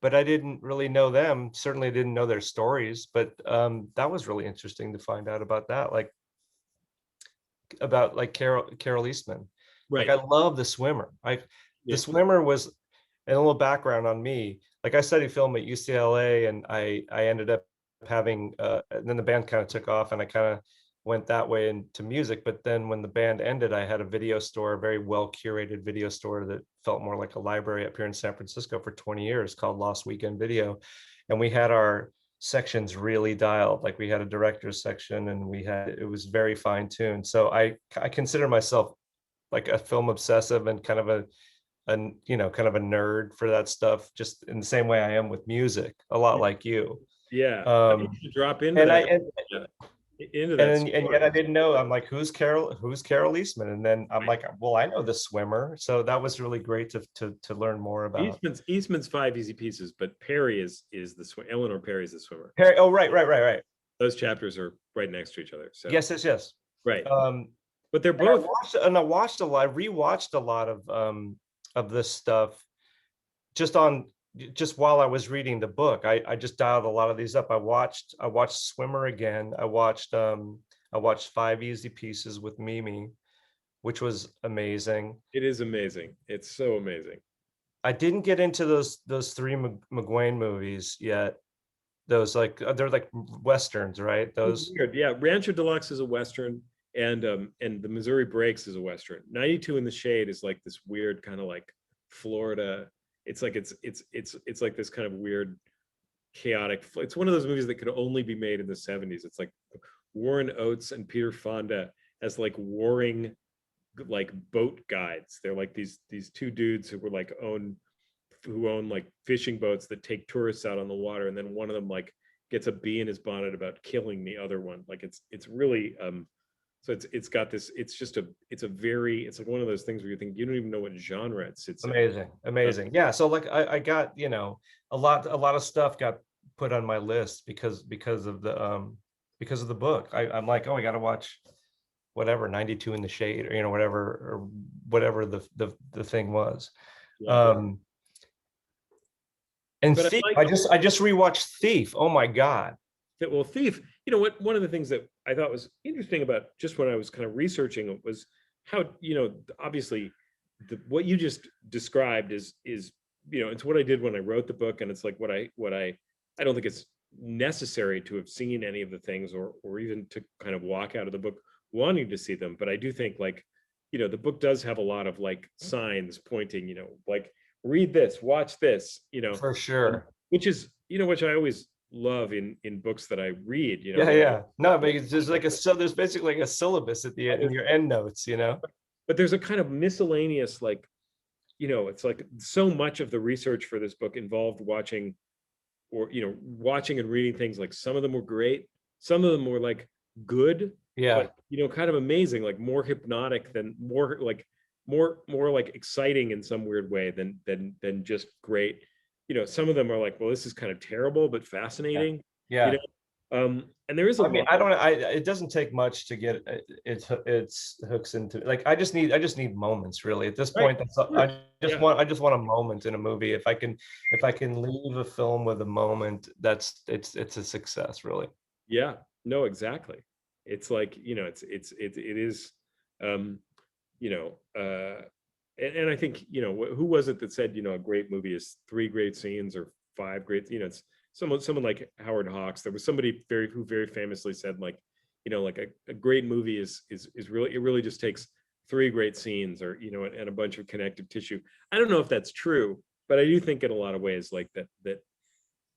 but I didn't really know them. Certainly didn't know their stories, but that was really interesting to find out about that. Like Carol Eastman. Right. Like I love The Swimmer. The Swimmer was, and a little background on me. Like I studied film at UCLA, and I ended up having and then the band kind of took off, and I kind of went that way into music. But then when the band ended, I had a video store, a very well curated video store that felt more like a library up here in San Francisco for 20 years, called Lost Weekend Video. And we had our sections really dialed. Like we had a director's section, and it was very fine tuned. So I consider myself like a film obsessive and kind of a nerd for that stuff, just in the same way I am with music, a lot like you. Yeah. I need to drop into and that. And yet I didn't know. I'm like, who's Carol Eastman? And then I'm like, well, I know The Swimmer. So that was really great to learn more about. Eastman's 5 Easy Pieces, but Perry is the swimmer. Eleanor Perry is The Swimmer. Perry, oh, right. Those chapters are right next to each other. So yes. Right. But they're both. I rewatched a lot of this stuff just while I was reading the book. I just dialed a lot of these up. I watched Swimmer again. I watched 5 Easy Pieces with Mimi, which was amazing. It is amazing. It's so amazing. I didn't get into those 3 McGuane movies yet. Those they're like westerns, right? Those weird. Yeah, Rancho Deluxe is a western, and The Missouri Breaks is a western. 92 in the Shade is like this weird kind of like Florida. It's like it's like this kind of weird, chaotic. It's one of those movies that could only be made in the 70s. It's like Warren Oates and Peter Fonda as like warring like boat guides. They're like these 2 dudes who own like fishing boats that take tourists out on the water, and then one of them like gets a bee in his bonnet about killing the other one. Like it's really so it's got this, it's like one of those things where you think you don't even know what genre it sits in. Amazing. Yeah, so like I got a lot of stuff got put on my list because of the book. I'm like, oh, I gotta watch whatever 92 in the Shade, or whatever the thing was. And But Thief, I just rewatched Thief. Oh my God. Well, Thief, one of the things that I thought was interesting about just when I was kind of researching it was how, obviously what you just described is it's what I did when I wrote the book, and it's like what I don't think it's necessary to have seen any of the things or even to kind of walk out of the book wanting to see them. But I do think like, the book does have a lot of like signs pointing, like read this, watch this, For sure. Which is, which I always love in books that I read, No, but it's just like there's basically like a syllabus at the end in your end notes, but there's a kind of miscellaneous, like, it's like so much of the research for this book involved watching and reading things. Like some of them were great, some of them were like good, but kind of amazing, like more hypnotic than more like exciting in some weird way than just great. Some of them are like, well, this is kind of terrible but fascinating. Yeah. And there is it doesn't take much to get it's hooks into, like, I just need moments, really, at this point. I just want a moment in a movie. If I can leave a film with a moment, it's a success, really. Yeah, no, exactly. It's like, it is and I think, who was it that said, a great movie is 3 great scenes or 5 great, it's someone like Howard Hawks. There was somebody who very famously said, like, like a great movie is really, it really just takes 3 great scenes, or, and a bunch of connective tissue. I don't know if that's true, but I do think in a lot of ways like that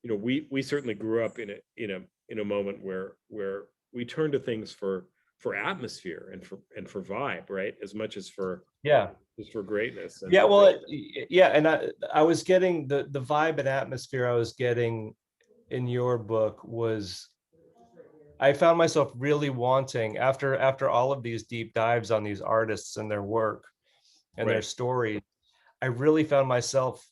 we certainly grew up in a moment where we turn to things for atmosphere and for vibe, right? As much as for Yeah. greatness. And Yeah, well, yeah, and I was getting the vibe and atmosphere I was getting in your book was, I found myself really wanting, after all of these deep dives on these artists and their work and their Right. story, I really found myself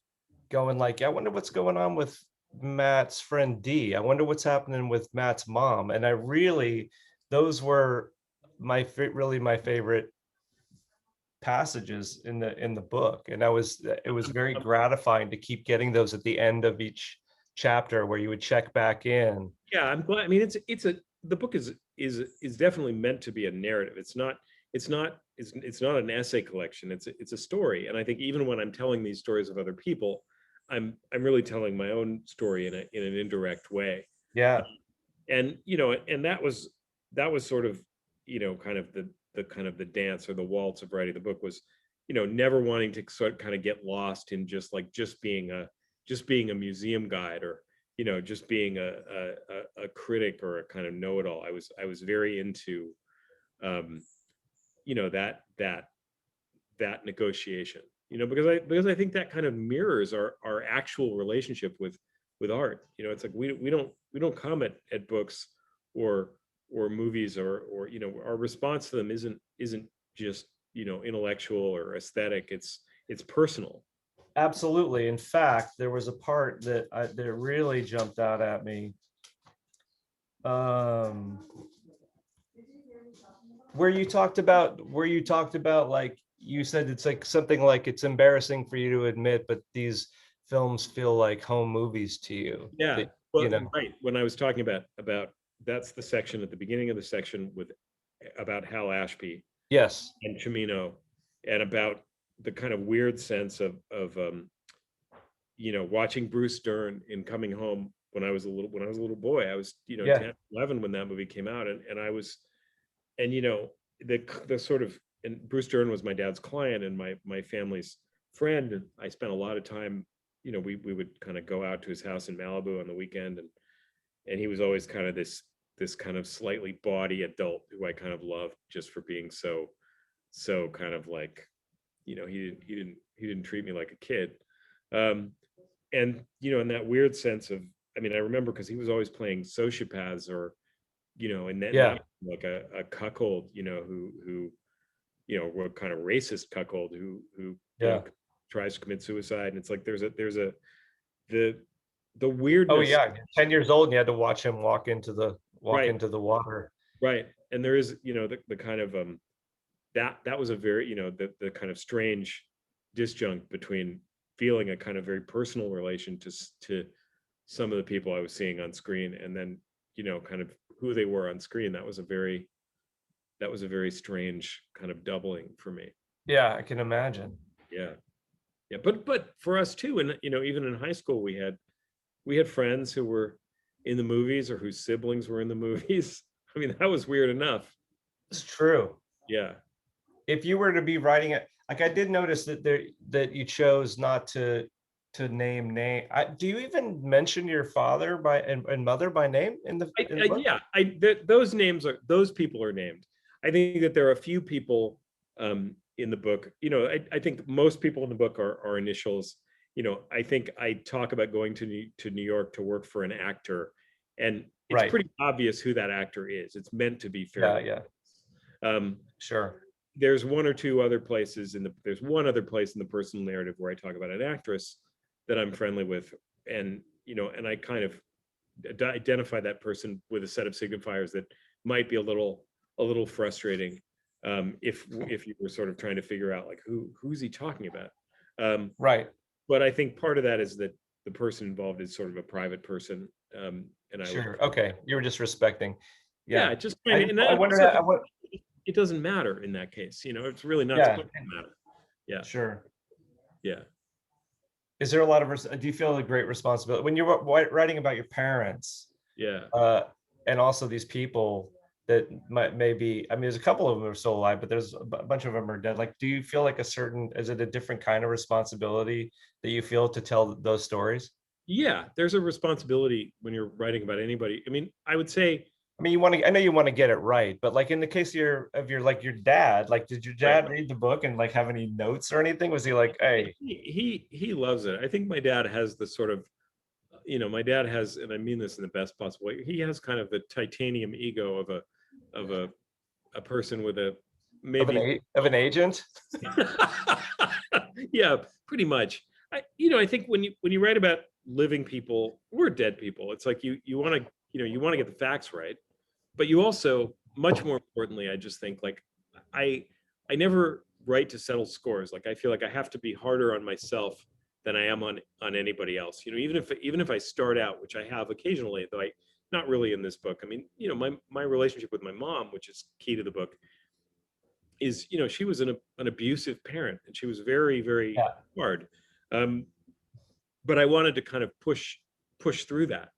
going like, I wonder what's going on with Matt's friend D. I wonder what's happening with Matt's mom. And I really, those were really my favorite passages in the book, and it was very gratifying to keep getting those at the end of each chapter where you would check back in. Yeah, I'm glad. I mean, the book is definitely meant to be a narrative. It's not an essay collection. It's a story. And I think even when I'm telling these stories of other people, I'm really telling my own story in an indirect way. Yeah. And and that was sort of kind of the dance or the waltz of writing the book was never wanting to sort of kind of get lost in just being a museum guide, or just being a critic or a kind of know-it-all. I was very into that negotiation, because I think that kind of mirrors our actual relationship with art. It's like we don't comment at books or movies, or our response to them isn't just intellectual or aesthetic. It's personal. Absolutely. In fact, there was a part that really jumped out at me, where you talked about like, you said it's like something like, it's embarrassing for you to admit, but these films feel like home movies to you. Yeah. That, Well, right. When I was talking about that's the section at the beginning of the section about Hal Ashby yes. and Chimino, and about the kind of weird sense of watching Bruce Dern in Coming Home when I was a little boy. I was 10, 11 when that movie came out, and I was, and the sort of, and Bruce Dern was my dad's client and my family's friend, and I spent a lot of time, we would kind of go out to his house in Malibu on the weekend, and he was always kind of this kind of slightly bawdy adult who I kind of loved just for being so kind of like, he didn't treat me like a kid. And in that weird sense of, I mean, I remember because he was always playing sociopaths, or and that like a cuckold, who what kind of racist cuckold who tries to commit suicide. And it's like there's a the weirdness. Oh yeah, 10 years old and you had to watch him walk into the water. Right. And there is the kind of that was a very the kind of strange disjunct between feeling a kind of very personal relation to some of the people I was seeing on screen, and then kind of who they were on screen. That was a very strange kind of doubling for me. Yeah, I can imagine. Yeah. But for us too, and even in high school, we had friends who were in the movies or whose siblings were in the movies. I mean, that was weird enough. It's true. Yeah. If you were to be writing it, like, I did notice that you chose not to name. Do you even mention your father and mother by name in the book? Yeah, those people are named. I think that there are a few people in the book. I think most people in the book are initials. I think I talk about going to New York to work for an actor, and it's pretty obvious who that actor is. It's meant to be fair. Yeah. Sure. There's one or two other places there's one other place in the personal narrative where I talk about an actress that I'm friendly with, and and I kind of identify that person with a set of signifiers that might be a little frustrating if you were sort of trying to figure out like who's he talking about. Right. But I think part of that is that the person involved is sort of a private person, and sure. Okay, you were just respecting. Yeah, just I wonder it doesn't matter in that case. It's really not supposed to matter. Yeah. Sure. Yeah. Is there a lot of do you feel a great responsibility when you're writing about your parents? Yeah. And also these people that maybe, I mean, there's a couple of them are still alive, but there's a bunch of them are dead. Like, do you feel like is it a different kind of responsibility that you feel to tell those stories? Yeah, there's a responsibility when you're writing about anybody. I mean, I would say I mean, I know you want to get it right, but like in the case of your dad, like, did your Right. dad read the book and like have any notes or anything? Was he like, hey, He loves it. I think my dad has the sort of, my dad has, and I mean this in the best possible way, he has kind of the titanium ego of a person with a maybe of an agent? yeah, pretty much. I think when you write about living people or dead people, it's like you want to, you want to get the facts right, but you also, much more importantly, I just think like I I never write to settle scores. Like I feel like I have to be harder on myself than I am on anybody else. Even if I start out, which I have occasionally, though I not really in this book. I mean, my relationship with my mom, which is key to the book, is she was an abusive parent, and she was very, very Yeah. hard. Um, but I wanted to kind of push through that.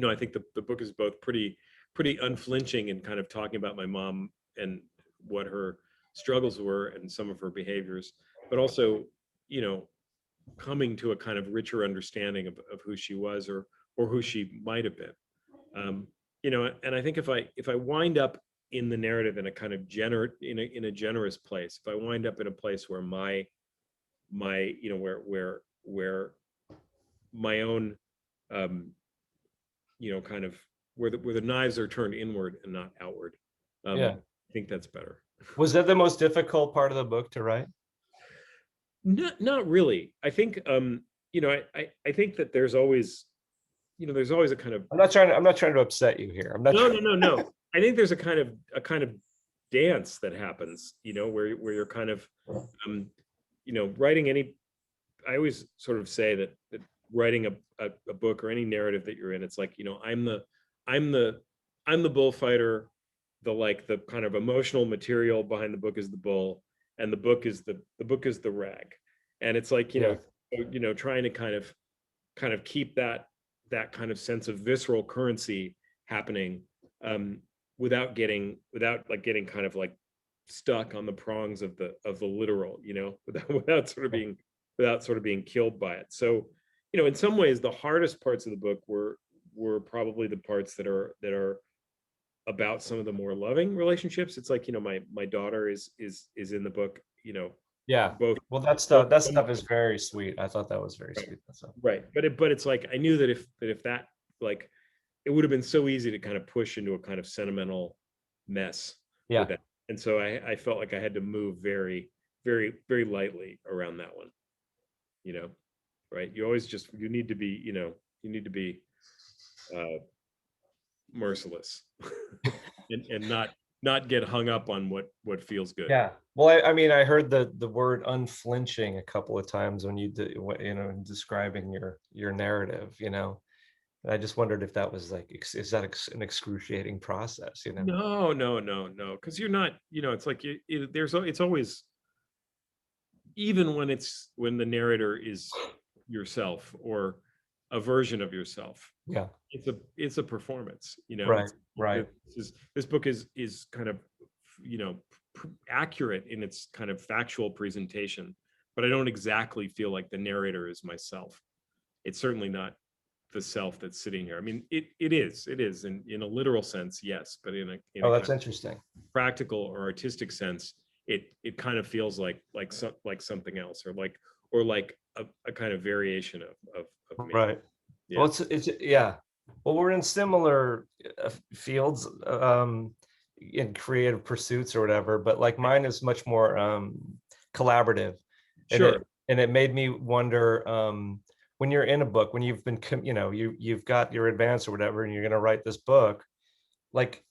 I think the book is both pretty unflinching in kind of talking about my mom and what her struggles were and some of her behaviors, but also, you know, coming to a kind of richer understanding of who she was, or who she might have been. Um, and I think if I wind up in the narrative in a kind of in a generous place, if I wind up in a place where my where my own kind of where the knives are turned inward and not outward. Yeah. I think that's better. Was that the most difficult part of the book to write? Not really. I think I think that there's always a kind of I'm not trying to upset you here. I'm not no trying. no no no. I think there's a kind of dance that happens, where you're kind of writing any. I always sort of say that writing a book or any narrative that you're in, it's like, I'm the I'm the bullfighter, the kind of emotional material behind the book is the bull, and the book is the rag. And it's like, Yeah. trying to kind of keep that kind of sense of visceral currency happening, um, without getting kind of like stuck on the prongs of the literal, without sort of being killed by it. So, in some ways, the hardest parts of the book were probably the parts that are about some of the more loving relationships. It's like, my daughter is in the book, Yeah. both Well, that both stuff that stuff is very sweet. I thought that was very right, sweet. So right. But it's like I knew that if that, like, it would have been so easy to kind of push into a kind of sentimental mess with yeah. that. And so I felt like I had to move very, very, very lightly around that one, you know, right? You need to be, uh, merciless and not get hung up on what feels good. Yeah. Well, I mean, I heard the word unflinching a couple of times when in describing your narrative, And I just wondered if that was like, is that an excruciating process? No, no, no, no, because you're not, it's like it's always, even when the narrator is yourself or a version of yourself, Yeah. it's a performance. Right. It's Right. this book is kind of, accurate in its kind of factual presentation, but I don't exactly feel like the narrator is myself. It's certainly not the self that's sitting here. I mean, it is in a literal sense, yes, but in a Oh, kind that's of interesting. practical or artistic sense, it kind of feels like something else, or like a kind of variation of me. Right. Well, Yeah, it's yeah. Well, we're in similar fields, in creative pursuits or whatever, but like mine is much more collaborative, and it sure. and it made me wonder, when you're in a book, when you've been you've got your advance or whatever, and you're going to write this book, like,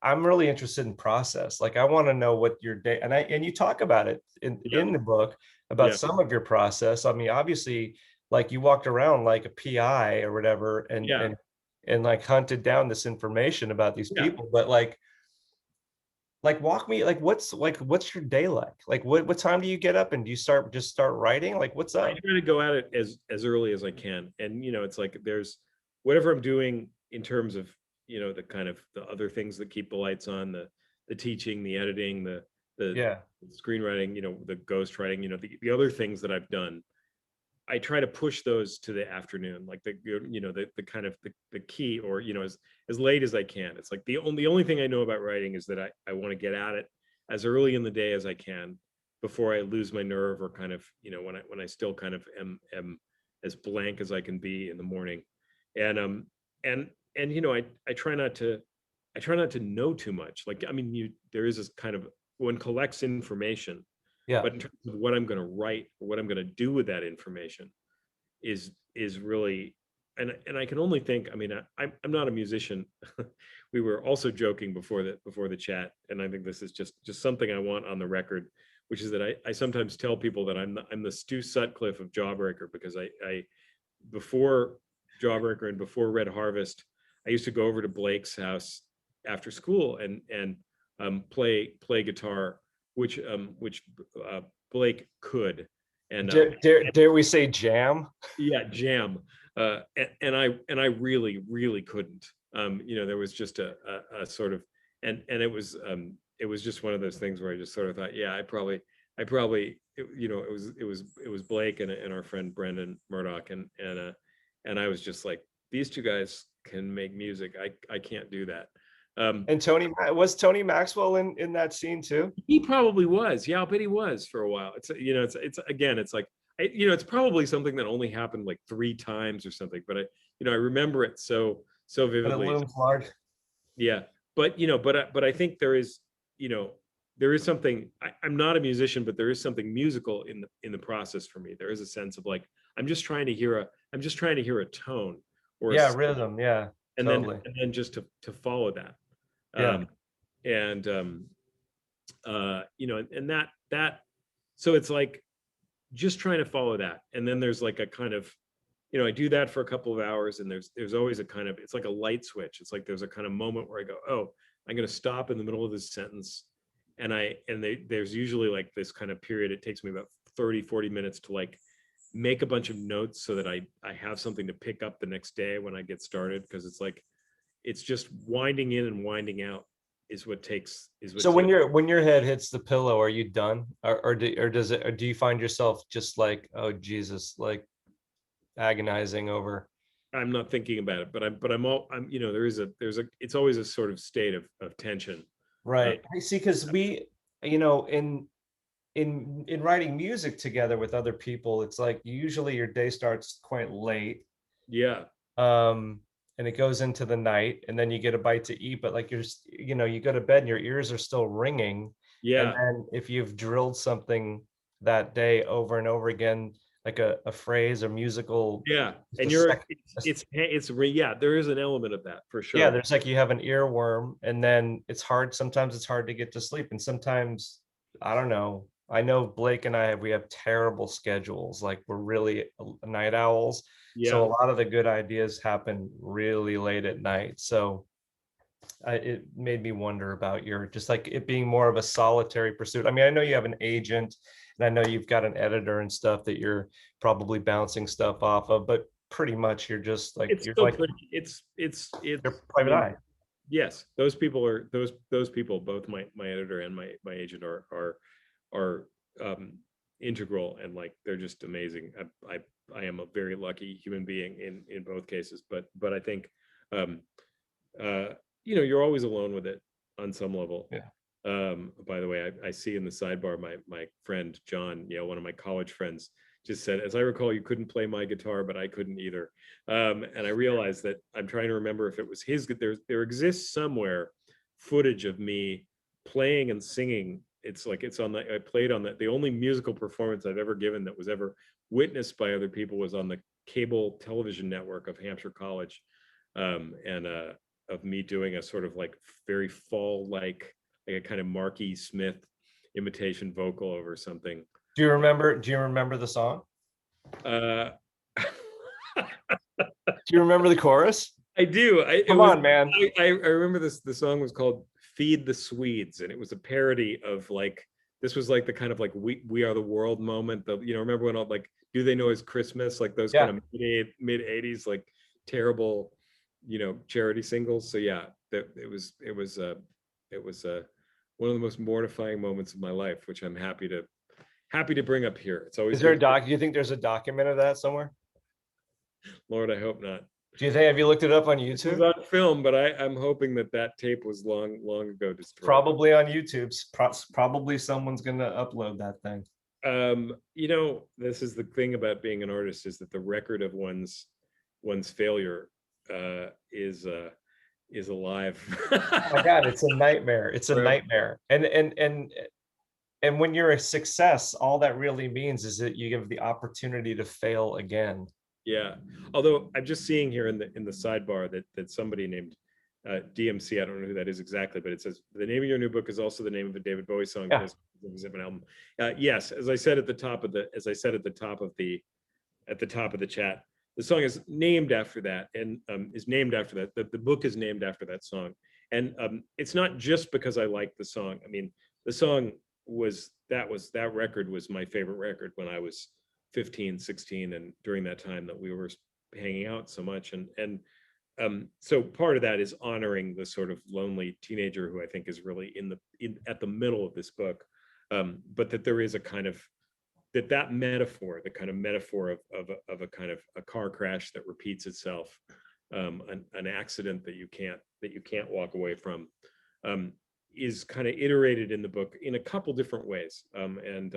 I'm really interested in process. Like, I want to know what your day, and you talk about it in Yeah, in the book about yeah, some of your process. I mean, obviously, like you walked around like a PI or whatever, and yeah, and like hunted down this information about these yeah. people. But like walk me, what's your day like? Like what time do you get up, and do you start writing? Like, what's I up? try to go at it as early as I can, and it's like there's whatever I'm doing in terms of, the kind of the other things that keep the lights on, the teaching, the editing, the Yeah. screenwriting, the ghostwriting, the other things that I've done. I try to push those to the afternoon, like the kind of the key, or as late as I can. It's like the only thing I know about writing is that I want to get at it as early in the day as I can before I lose my nerve, or kind of when I still kind of am as blank as I can be in the morning. And and I try not to know too much. Like, I mean, there is this kind of, one collects information, Yeah. but in terms of what I'm going to write or what I'm going to do with that information is really, and I can only think, I mean, I'm not a musician. We were also joking before the chat, and I think this is just something I want on the record, which is that I sometimes tell people that I'm the Stu Sutcliffe of Jawbreaker, because I before Jawbreaker and before Red Harvest, I used to go over to Blake's house after school and play guitar, which Blake could, and Dare we say jam? yeah, jam, and I really couldn't. There was just a sort of, and it was just one of those things where I just sort of thought, yeah, I probably it was Blake and our friend Brendan Murdoch, and I was just like, these two guys can make music. I can't do that. And was Tony Maxwell in that scene too? He probably was. Yeah, but he was for a while. It's again, it's like, it's probably something that only happened like 3 times or something, but I remember it so vividly. But it looms large. Yeah, but I think there is something. I'm not a musician, but there is something musical in the process for me. There is a sense of like, I'm just trying to hear a tone, or rhythm, yeah, and totally. then just to follow that. Yeah. And that, so it's like just trying to follow that, and then there's like a kind of, I do that for a couple of hours, and there's always a kind of, it's like a light switch. It's like there's a kind of moment where I go, oh, I'm going to stop in the middle of this sentence, and there's usually like this kind of period. It takes me about 30-40 minutes to like make a bunch of notes so that I have something to pick up the next day when I get started, because it's like, it's just winding in and winding out is what takes. So when your head hits the pillow, are you done, or do you find yourself just like, oh Jesus, like agonizing over? I'm not thinking about it, but I'm there's a it's always a sort of state of tension. Right. I see, because we, in writing music together with other people, it's like usually your day starts quite late. Yeah. And it goes into the night, and then you get a bite to eat, but like you go to bed and your ears are still ringing. Yeah. And then if you've drilled something that day over and over again, like a phrase or musical. Yeah. And yeah, there is an element of that for sure. Yeah, there's like, you have an earworm, and then sometimes it's hard to get to sleep. And sometimes, I don't know. I know Blake and we have terrible schedules. Like, we're really night owls. Yeah. So a lot of the good ideas happen really late at night. So it made me wonder about just like it being more of a solitary pursuit. I mean, I know you have an agent, and I know you've got an editor and stuff that you're probably bouncing stuff off of, but pretty much you're just like, it's your private eye. Yes, those people are those people, both my editor and my agent are integral, and like, they're just amazing. I am a very lucky human being in both cases, but I think you're always alone with it on some level. Yeah. By the way, I see in the sidebar my friend John, one of my college friends, just said, as I recall, you couldn't play my guitar, but I couldn't either. And I realized that I'm trying to remember if it was his. There exists somewhere footage of me playing and singing. It's like, I played on the only musical performance I've ever given that was ever witnessed by other people was on the cable television network of Hampshire College, and of me doing a sort of like very fall-like, like a kind of Marky Smith imitation vocal over something. Do you remember the song? Do you remember the chorus? I do. Come on, man. I remember this. The song was called "Feed the Swedes," and it was a parody of like, this was like the kind of like we Are the World moment. Remember when all like, Do They Know It's Christmas? Like those kind of mid 80s like terrible, charity singles. So yeah, it was one of the most mortifying moments of my life, which I'm happy happy to bring up here. It's always Is there a good. doc? Do you think there's a document of that somewhere? Lord, I hope not. Do you think? Have you looked it up on It was YouTube? on film, but I'm hoping that tape was long ago destroyed. Probably on YouTube. Probably someone's gonna upload that thing. This is the thing about being an artist, is that the record of one's failure is alive. Oh my God, it's a nightmare. It's a Right. nightmare. And when you're a success, all that really means is that you give the opportunity to fail again. Yeah. Although I'm just seeing here in the sidebar that somebody named DMC, I don't know who that is exactly, but it says the name of your new book is also the name of a David Bowie song. Yeah. An album. Yes, as I said at the top of the chat, the song is named after that, and is named after that. The book is named after that song, and it's not just because I like the song. I mean, the song that record was my favorite record when I was 15, 16, and during that time that we were hanging out so much, and so part of that is honoring the sort of lonely teenager who I think is really at the middle of this book, but that there is a kind of that metaphor, the kind of metaphor of a kind of a car crash that repeats itself, an accident that you can't walk away from, is kind of iterated in the book in a couple different ways, and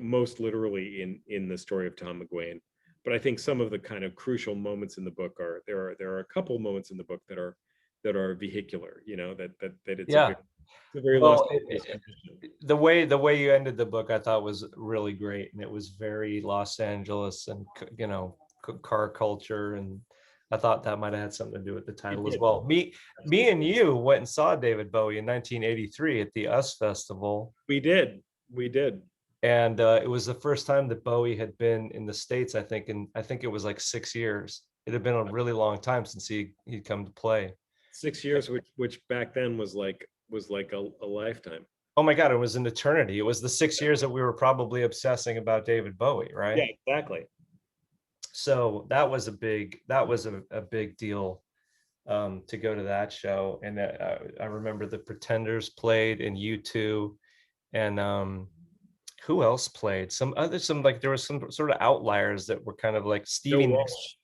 most literally in the story of Tom McGuane. But I think some of the kind of crucial moments in the book there are a couple moments in the book that are vehicular, that it's Yeah. a very Well, lost the way you ended the book, I thought was really great, and it was very Los Angeles and car culture, and I thought that might have had something to do with the title as well. Me and you went and saw David Bowie in 1983 at the US Festival. We did. And it was the first time that Bowie had been in the States, I think, and I think it was like 6 years. It had been a really long time since he'd come to play. 6 years, which back then was like a lifetime. Oh my God, it was an eternity. It was the 6 years that we were probably obsessing about David Bowie, right? Yeah, exactly. So that was a big deal, to go to that show. And I remember the Pretenders played, and U2, and who else played? There was some sort of outliers that were kind of like Stevie Nicks.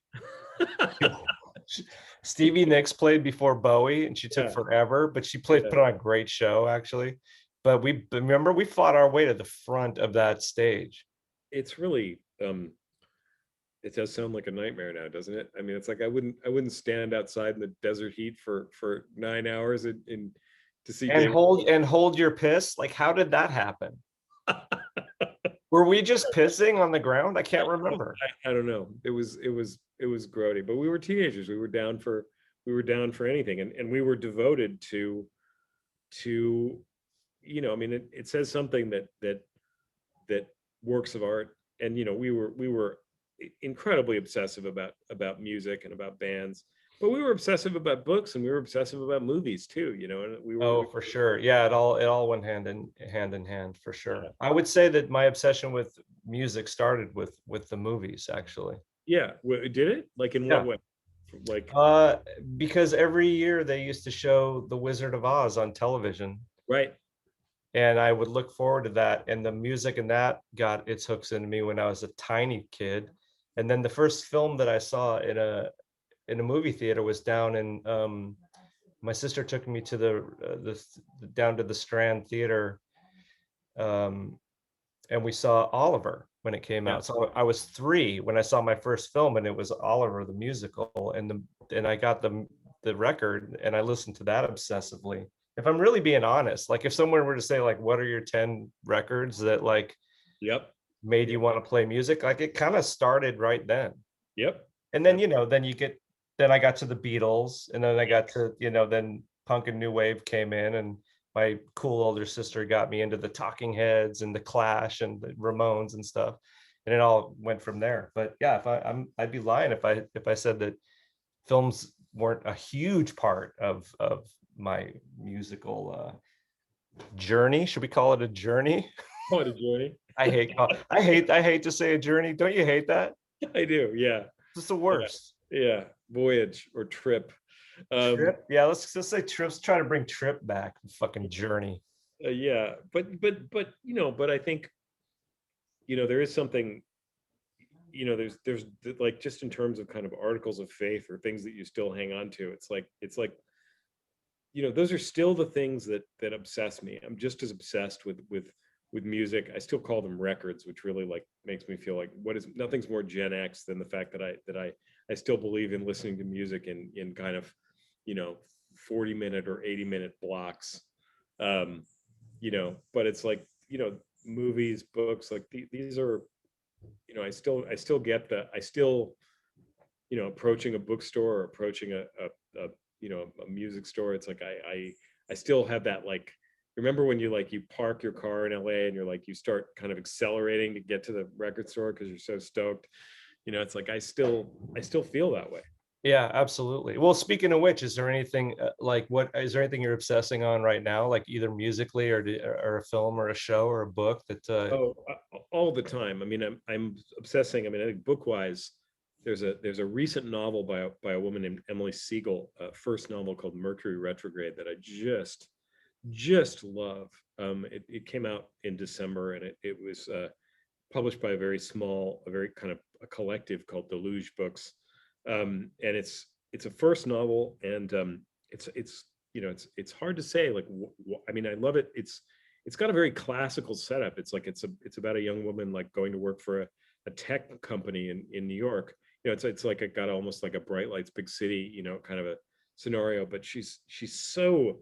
Stevie Nicks played before Bowie, and she took forever, but she put on a great show, actually. But we fought our way to the front of that stage. It's really it does sound like a nightmare now, doesn't it? I mean, it's like I wouldn't stand outside in the desert heat for 9 hours to see and hold your piss. Like, how did that happen? Were we just pissing on the ground? I can't remember. I don't know. It was grody, but we were teenagers. We were down for anything, and we were devoted to I mean, it says something that works of art, and we were incredibly obsessive about music and about bands, but we were obsessive about books, and we were obsessive about movies too, and we were for sure. Yeah, it all went hand in hand for sure. Yeah. I would say that my obsession with music started with the movies, actually. Yeah. Did it? Like, in what way? Like, because every year they used to show The Wizard of Oz on television, right? And I would look forward to that, and the music in that got its hooks into me when I was a tiny kid. And then the first film that I saw in a movie theater was down in my sister took me to the down to the Strand Theater, and we saw Oliver when it came out. So I was 3 when I saw my first film, and it was Oliver the musical, and I got the record, and I listened to that obsessively. If I'm really being honest, like if someone were to say, like, what are your 10 records that like made you want to play music, like it kind of started right then. And then then I got to the Beatles, and then I got to then punk and new wave came in, and my cool older sister got me into the Talking Heads and the Clash and the Ramones and stuff, and it all went from there. But yeah, I'd be lying if I said that films weren't a huge part of my musical journey. Should we call it a journey? Call it a journey. I hate to say a journey. Don't you hate that? I do. Yeah. It's the worst. Yeah. Voyage or trip. Trip. Yeah. Let's say trip. Let's try to bring trip back. Fucking journey. Yeah. But I think there is something, there's like, just in terms of kind of articles of faith or things that you still hang on to, it's like those are still the things that obsess me. I'm just as obsessed with music. I still call them records, which really like makes me feel like nothing's more Gen X than the fact that I still believe in listening to music in kind of 40-minute or 80-minute blocks. But it's like, movies, books, like these are, I still get that. I still, approaching a bookstore or approaching a music store, it's like I still have that, like, remember when you park your car in LA and you're like, you start kind of accelerating to get to the record store because you're so stoked. It's like I still feel that way. Yeah, absolutely. Well, speaking of which, is there anything is there anything you're obsessing on right now, like either musically or a film or a show or a book that all the time. I mean, I'm obsessing. I mean, I think book-wise, there's a recent novel by a woman named Emily Siegel, first novel called Mercury Retrograde, that I just love. It came out in December, and it was published by a very kind of a collective called Deluge Books. And it's a first novel, and it's hard to say, like, I mean, I love it. It's got a very classical setup. It's like it's about a young woman like going to work for a tech company in New York. It's like it got almost like a Bright Lights Big City, kind of a scenario. But she's so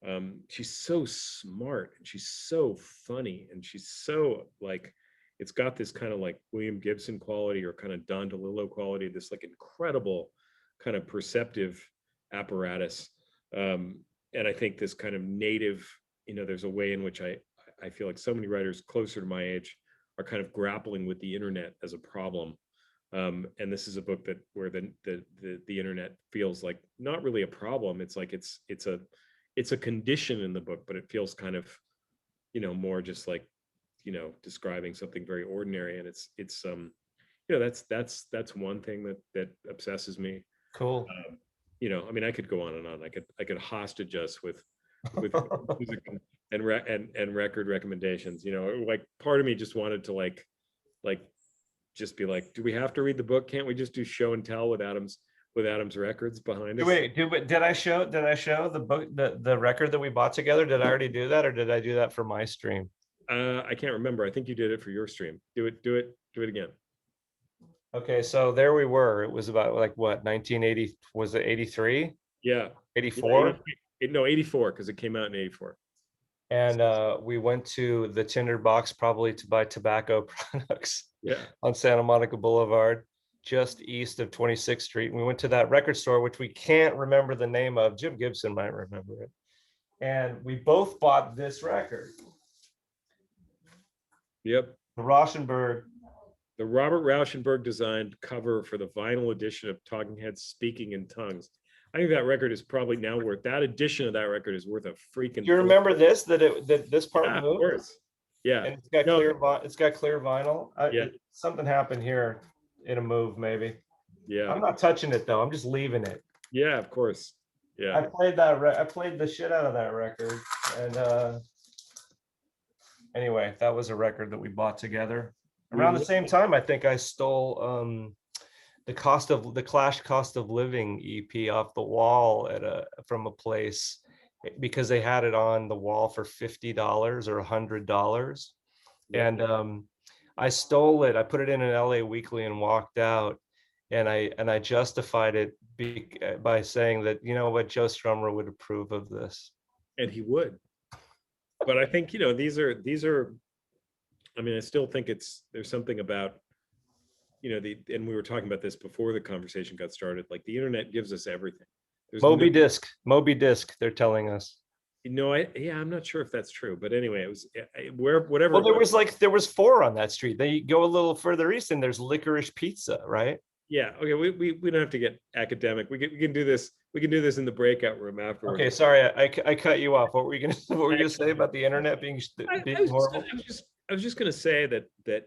smart, and she's so funny, and she's so like, it's got this kind of like William Gibson quality or kind of Don DeLillo quality, this like incredible kind of perceptive apparatus. And I think this kind of native, there's a way in which I feel like so many writers closer to my age are kind of grappling with the internet as a problem. And this is a book where the internet feels like not really a problem. It's like it's a condition in the book, but it feels kind of, more just like, describing something very ordinary. And it's that's one thing that obsesses me. cool. I mean, I could go on and on. I could hostage us with music and record recommendations. Like part of me just wanted to like just be like, do we have to read the book? Can't we just do show and tell with Adam's records behind us? Wait, did I show the book, the record that we bought together? Did I already do that, or did I do that for my stream? I can't remember. I think you did it for your stream. Do it again. Okay, so there we were. It was about like what, 1980, was it 83? Yeah. 84? No, 84, because it came out in 84. And we went to the Tinderbox probably to buy tobacco products. Yeah. On Santa Monica Boulevard, just east of 26th Street. We went to that record store, which we can't remember the name of. Jim Gibson might remember it. And we both bought this record. Yep. The Rauschenberg. The Robert Rauschenberg designed cover for the vinyl edition of Talking Heads Speaking in Tongues. I think that record is probably now worth, that edition of that record is worth a freaking. Do you remember this, that this part moved? Of course. Yeah. And it's got clear vinyl. Yeah. Something happened here in a move, maybe. Yeah. I'm not touching it though. I'm just leaving it. Yeah, of course. Yeah. I played the shit out of that record. And anyway, that was a record that we bought together. Around the same time, I think I stole the Clash Cost of Living EP off the wall from a place, because they had it on the wall for $50 or $100. Yeah. And I stole it. I put it in an LA Weekly and walked out. And I justified it by saying that, what, Joe Strummer would approve of this. And he would. But I think, these are, I mean, I still think there's something about, and we were talking about this before the conversation got started, like the internet gives us everything. Moby Disc, they're telling us. I'm not sure if that's true, but anyway, it was whatever. Well, there was 4 on that street. Then you go a little further east and there's Licorice Pizza, right? Yeah. Okay. We don't have to get academic. We can do this. We can do this in the breakout room afterwards. Okay. Sorry, I cut you off. What were you gonna say about the internet being horrible? I was just gonna say that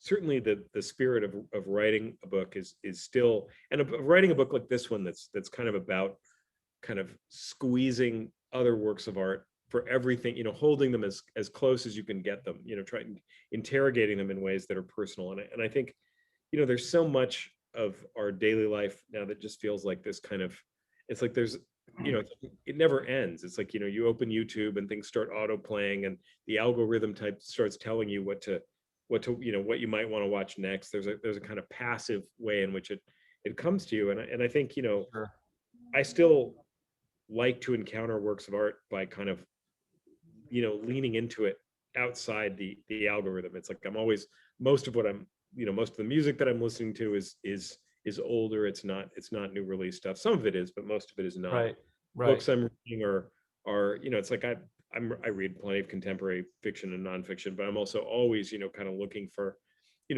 certainly the spirit of writing a book is still, and of writing a book like this one that's kind of about kind of squeezing other works of art for everything, holding them as close as you can get them, trying interrogating them in ways that are personal. And I think, there's so much of our daily life now that just feels like this kind of, it's like there's, it never ends. It's like, you open YouTube and things start auto playing and the algorithm type starts telling you what you might want to watch next. There's a kind of passive way in which it comes to you. And I think, Sure. I still like to encounter works of art by kind of, leaning into it outside the algorithm. It's like I'm always, most of the music that I'm listening to is older. It's not new release stuff. Some of it is, but most of it is not. Right. Books I'm reading are it's like I read plenty of contemporary fiction and nonfiction, but I'm also always, kind of looking for,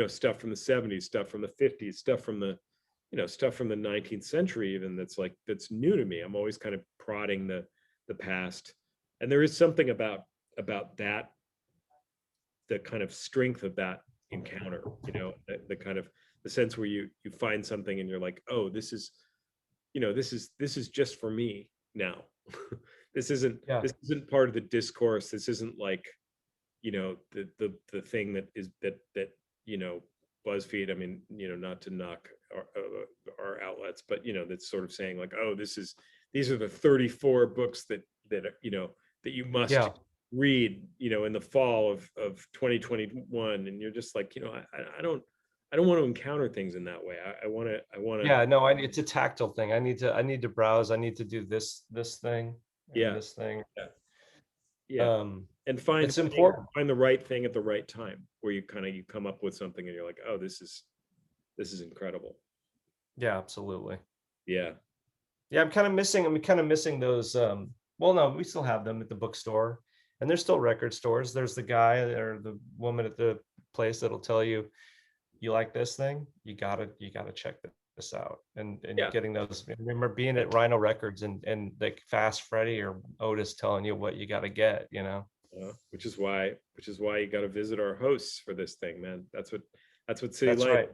stuff from the 70s, stuff from the 50s, stuff from the 19th century, even that's new to me. I'm always kind of prodding the past. And there is something about that, the kind of strength of that encounter, the kind of the sense where you find something and you're like, oh, this is just for me now. This isn't part of the discourse. This isn't like, the thing that is that BuzzFeed, I mean, not to knock our outlets, but that's sort of saying like, oh, these are the 34 books that you must read, in the fall of 2021, and you're just like, I don't want to encounter things in that way. I want to. Yeah, no, it's a tactile thing. I need to browse. I need to do this thing. Yeah. This thing. Yeah. And find it's important. Find the right thing at the right time, where you come up with something and you're like, oh, this is incredible. Yeah, absolutely. Yeah. Yeah, I'm kind of missing those. Well, no, we still have them at the bookstore, and there's still record stores. There's the guy or the woman at the place that'll tell you, you like this thing, you gotta check this out. And getting those. I remember being at Rhino Records and like Fast Freddy or Otis telling you what you gotta get, which is why you got to visit our hosts for this thing, man. That's what City Lights. Right.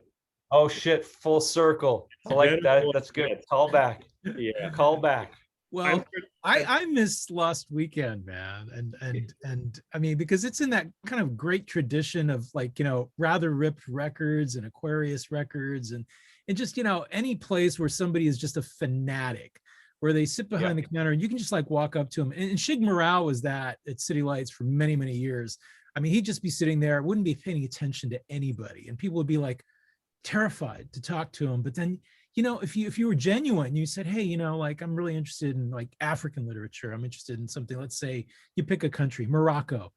Oh shit, full circle. I like that. That's good. Call back. Yeah. Call back. Well, I missed Lost Weekend, man. And I mean, because it's in that kind of great tradition of like, Rather Ripped Records and Aquarius Records and just, any place where somebody is just a fanatic, where they sit behind the counter and you can just like walk up to them. And Shig Morale was that at City Lights for many, many years. I mean, he'd just be sitting there, wouldn't be paying attention to anybody. And people would be like terrified to talk to him. But then, if you were genuine, you said, hey, like, I'm really interested in like African literature. I'm interested in something, let's say you pick a country, Morocco,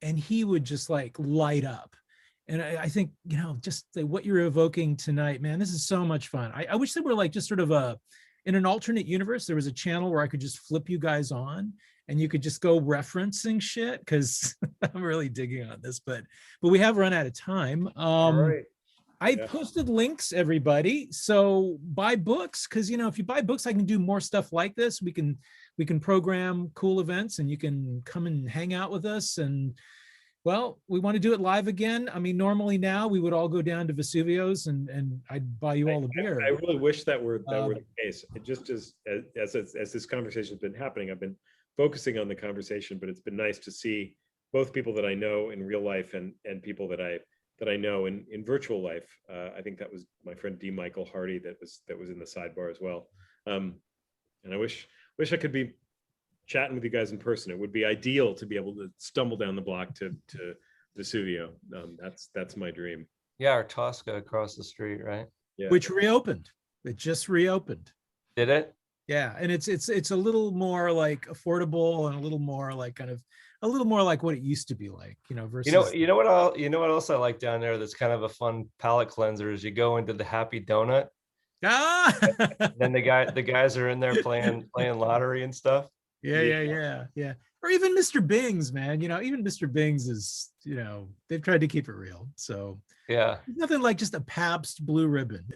and he would just like light up. And I think, just what you're evoking tonight, man, this is so much fun. I wish there were like just sort of in an alternate universe, there was a channel where I could just flip you guys on and you could just go referencing shit, because I'm really digging on this, but we have run out of time. All right. I posted links, everybody. So buy books, because if you buy books, I can do more stuff like this. We can program cool events, and you can come and hang out with us. And well, we want to do it live again. I mean, normally now we would all go down to Vesuvio's and I'd buy you all a beer. I really wish that were the case. It just as this conversation has been happening, I've been focusing on the conversation, but it's been nice to see both people that I know in real life and people that I know in virtual life. I think that was my friend D. Michael Hardy that was in the sidebar as well. And I wish I could be chatting with you guys in person. It would be ideal to be able to stumble down the block to Vesuvio. That's my dream. Yeah, our Tosca across the street, right? Yeah. Which reopened. It just reopened. Did it? Yeah, and it's a little more like affordable and a little more like what it used to be like, versus what else I like down there that's kind of a fun palate cleanser is you go into the Happy Donut. Then the guys are in there playing lottery and stuff. Yeah. Or even Mr. Bing's, man. Even Mr. Bing's is, they've tried to keep it real. So yeah, nothing like just a Pabst Blue Ribbon,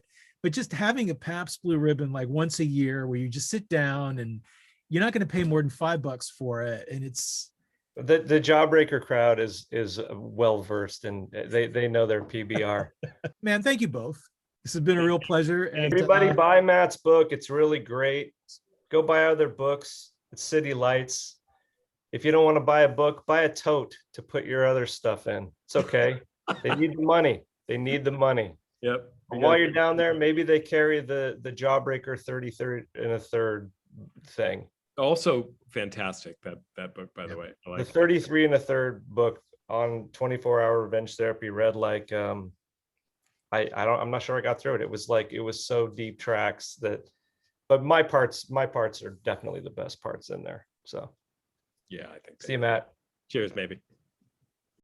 but just having a Pabst Blue Ribbon like once a year where you just sit down and you're not going to pay more than $5 for it. And it's the Jawbreaker crowd is well versed and they know their PBR. Man, thank you both. This has been a real pleasure. And everybody buy Matt's book. It's really great. Go buy other books. It's City Lights. if you don't want to buy a book, buy a tote to put your other stuff in. It's okay. They need the money. They need the money. Yep. And while you're down there, maybe they carry the Jawbreaker 33 and a third thing. Also fantastic, that book, by the way. I The like 33 and a third book on 24-hour revenge therapy read like I'm not sure I got through it. It was so deep tracks that, but my parts are definitely the best parts in there. So yeah, I think. see you, Matt. Cheers, maybe.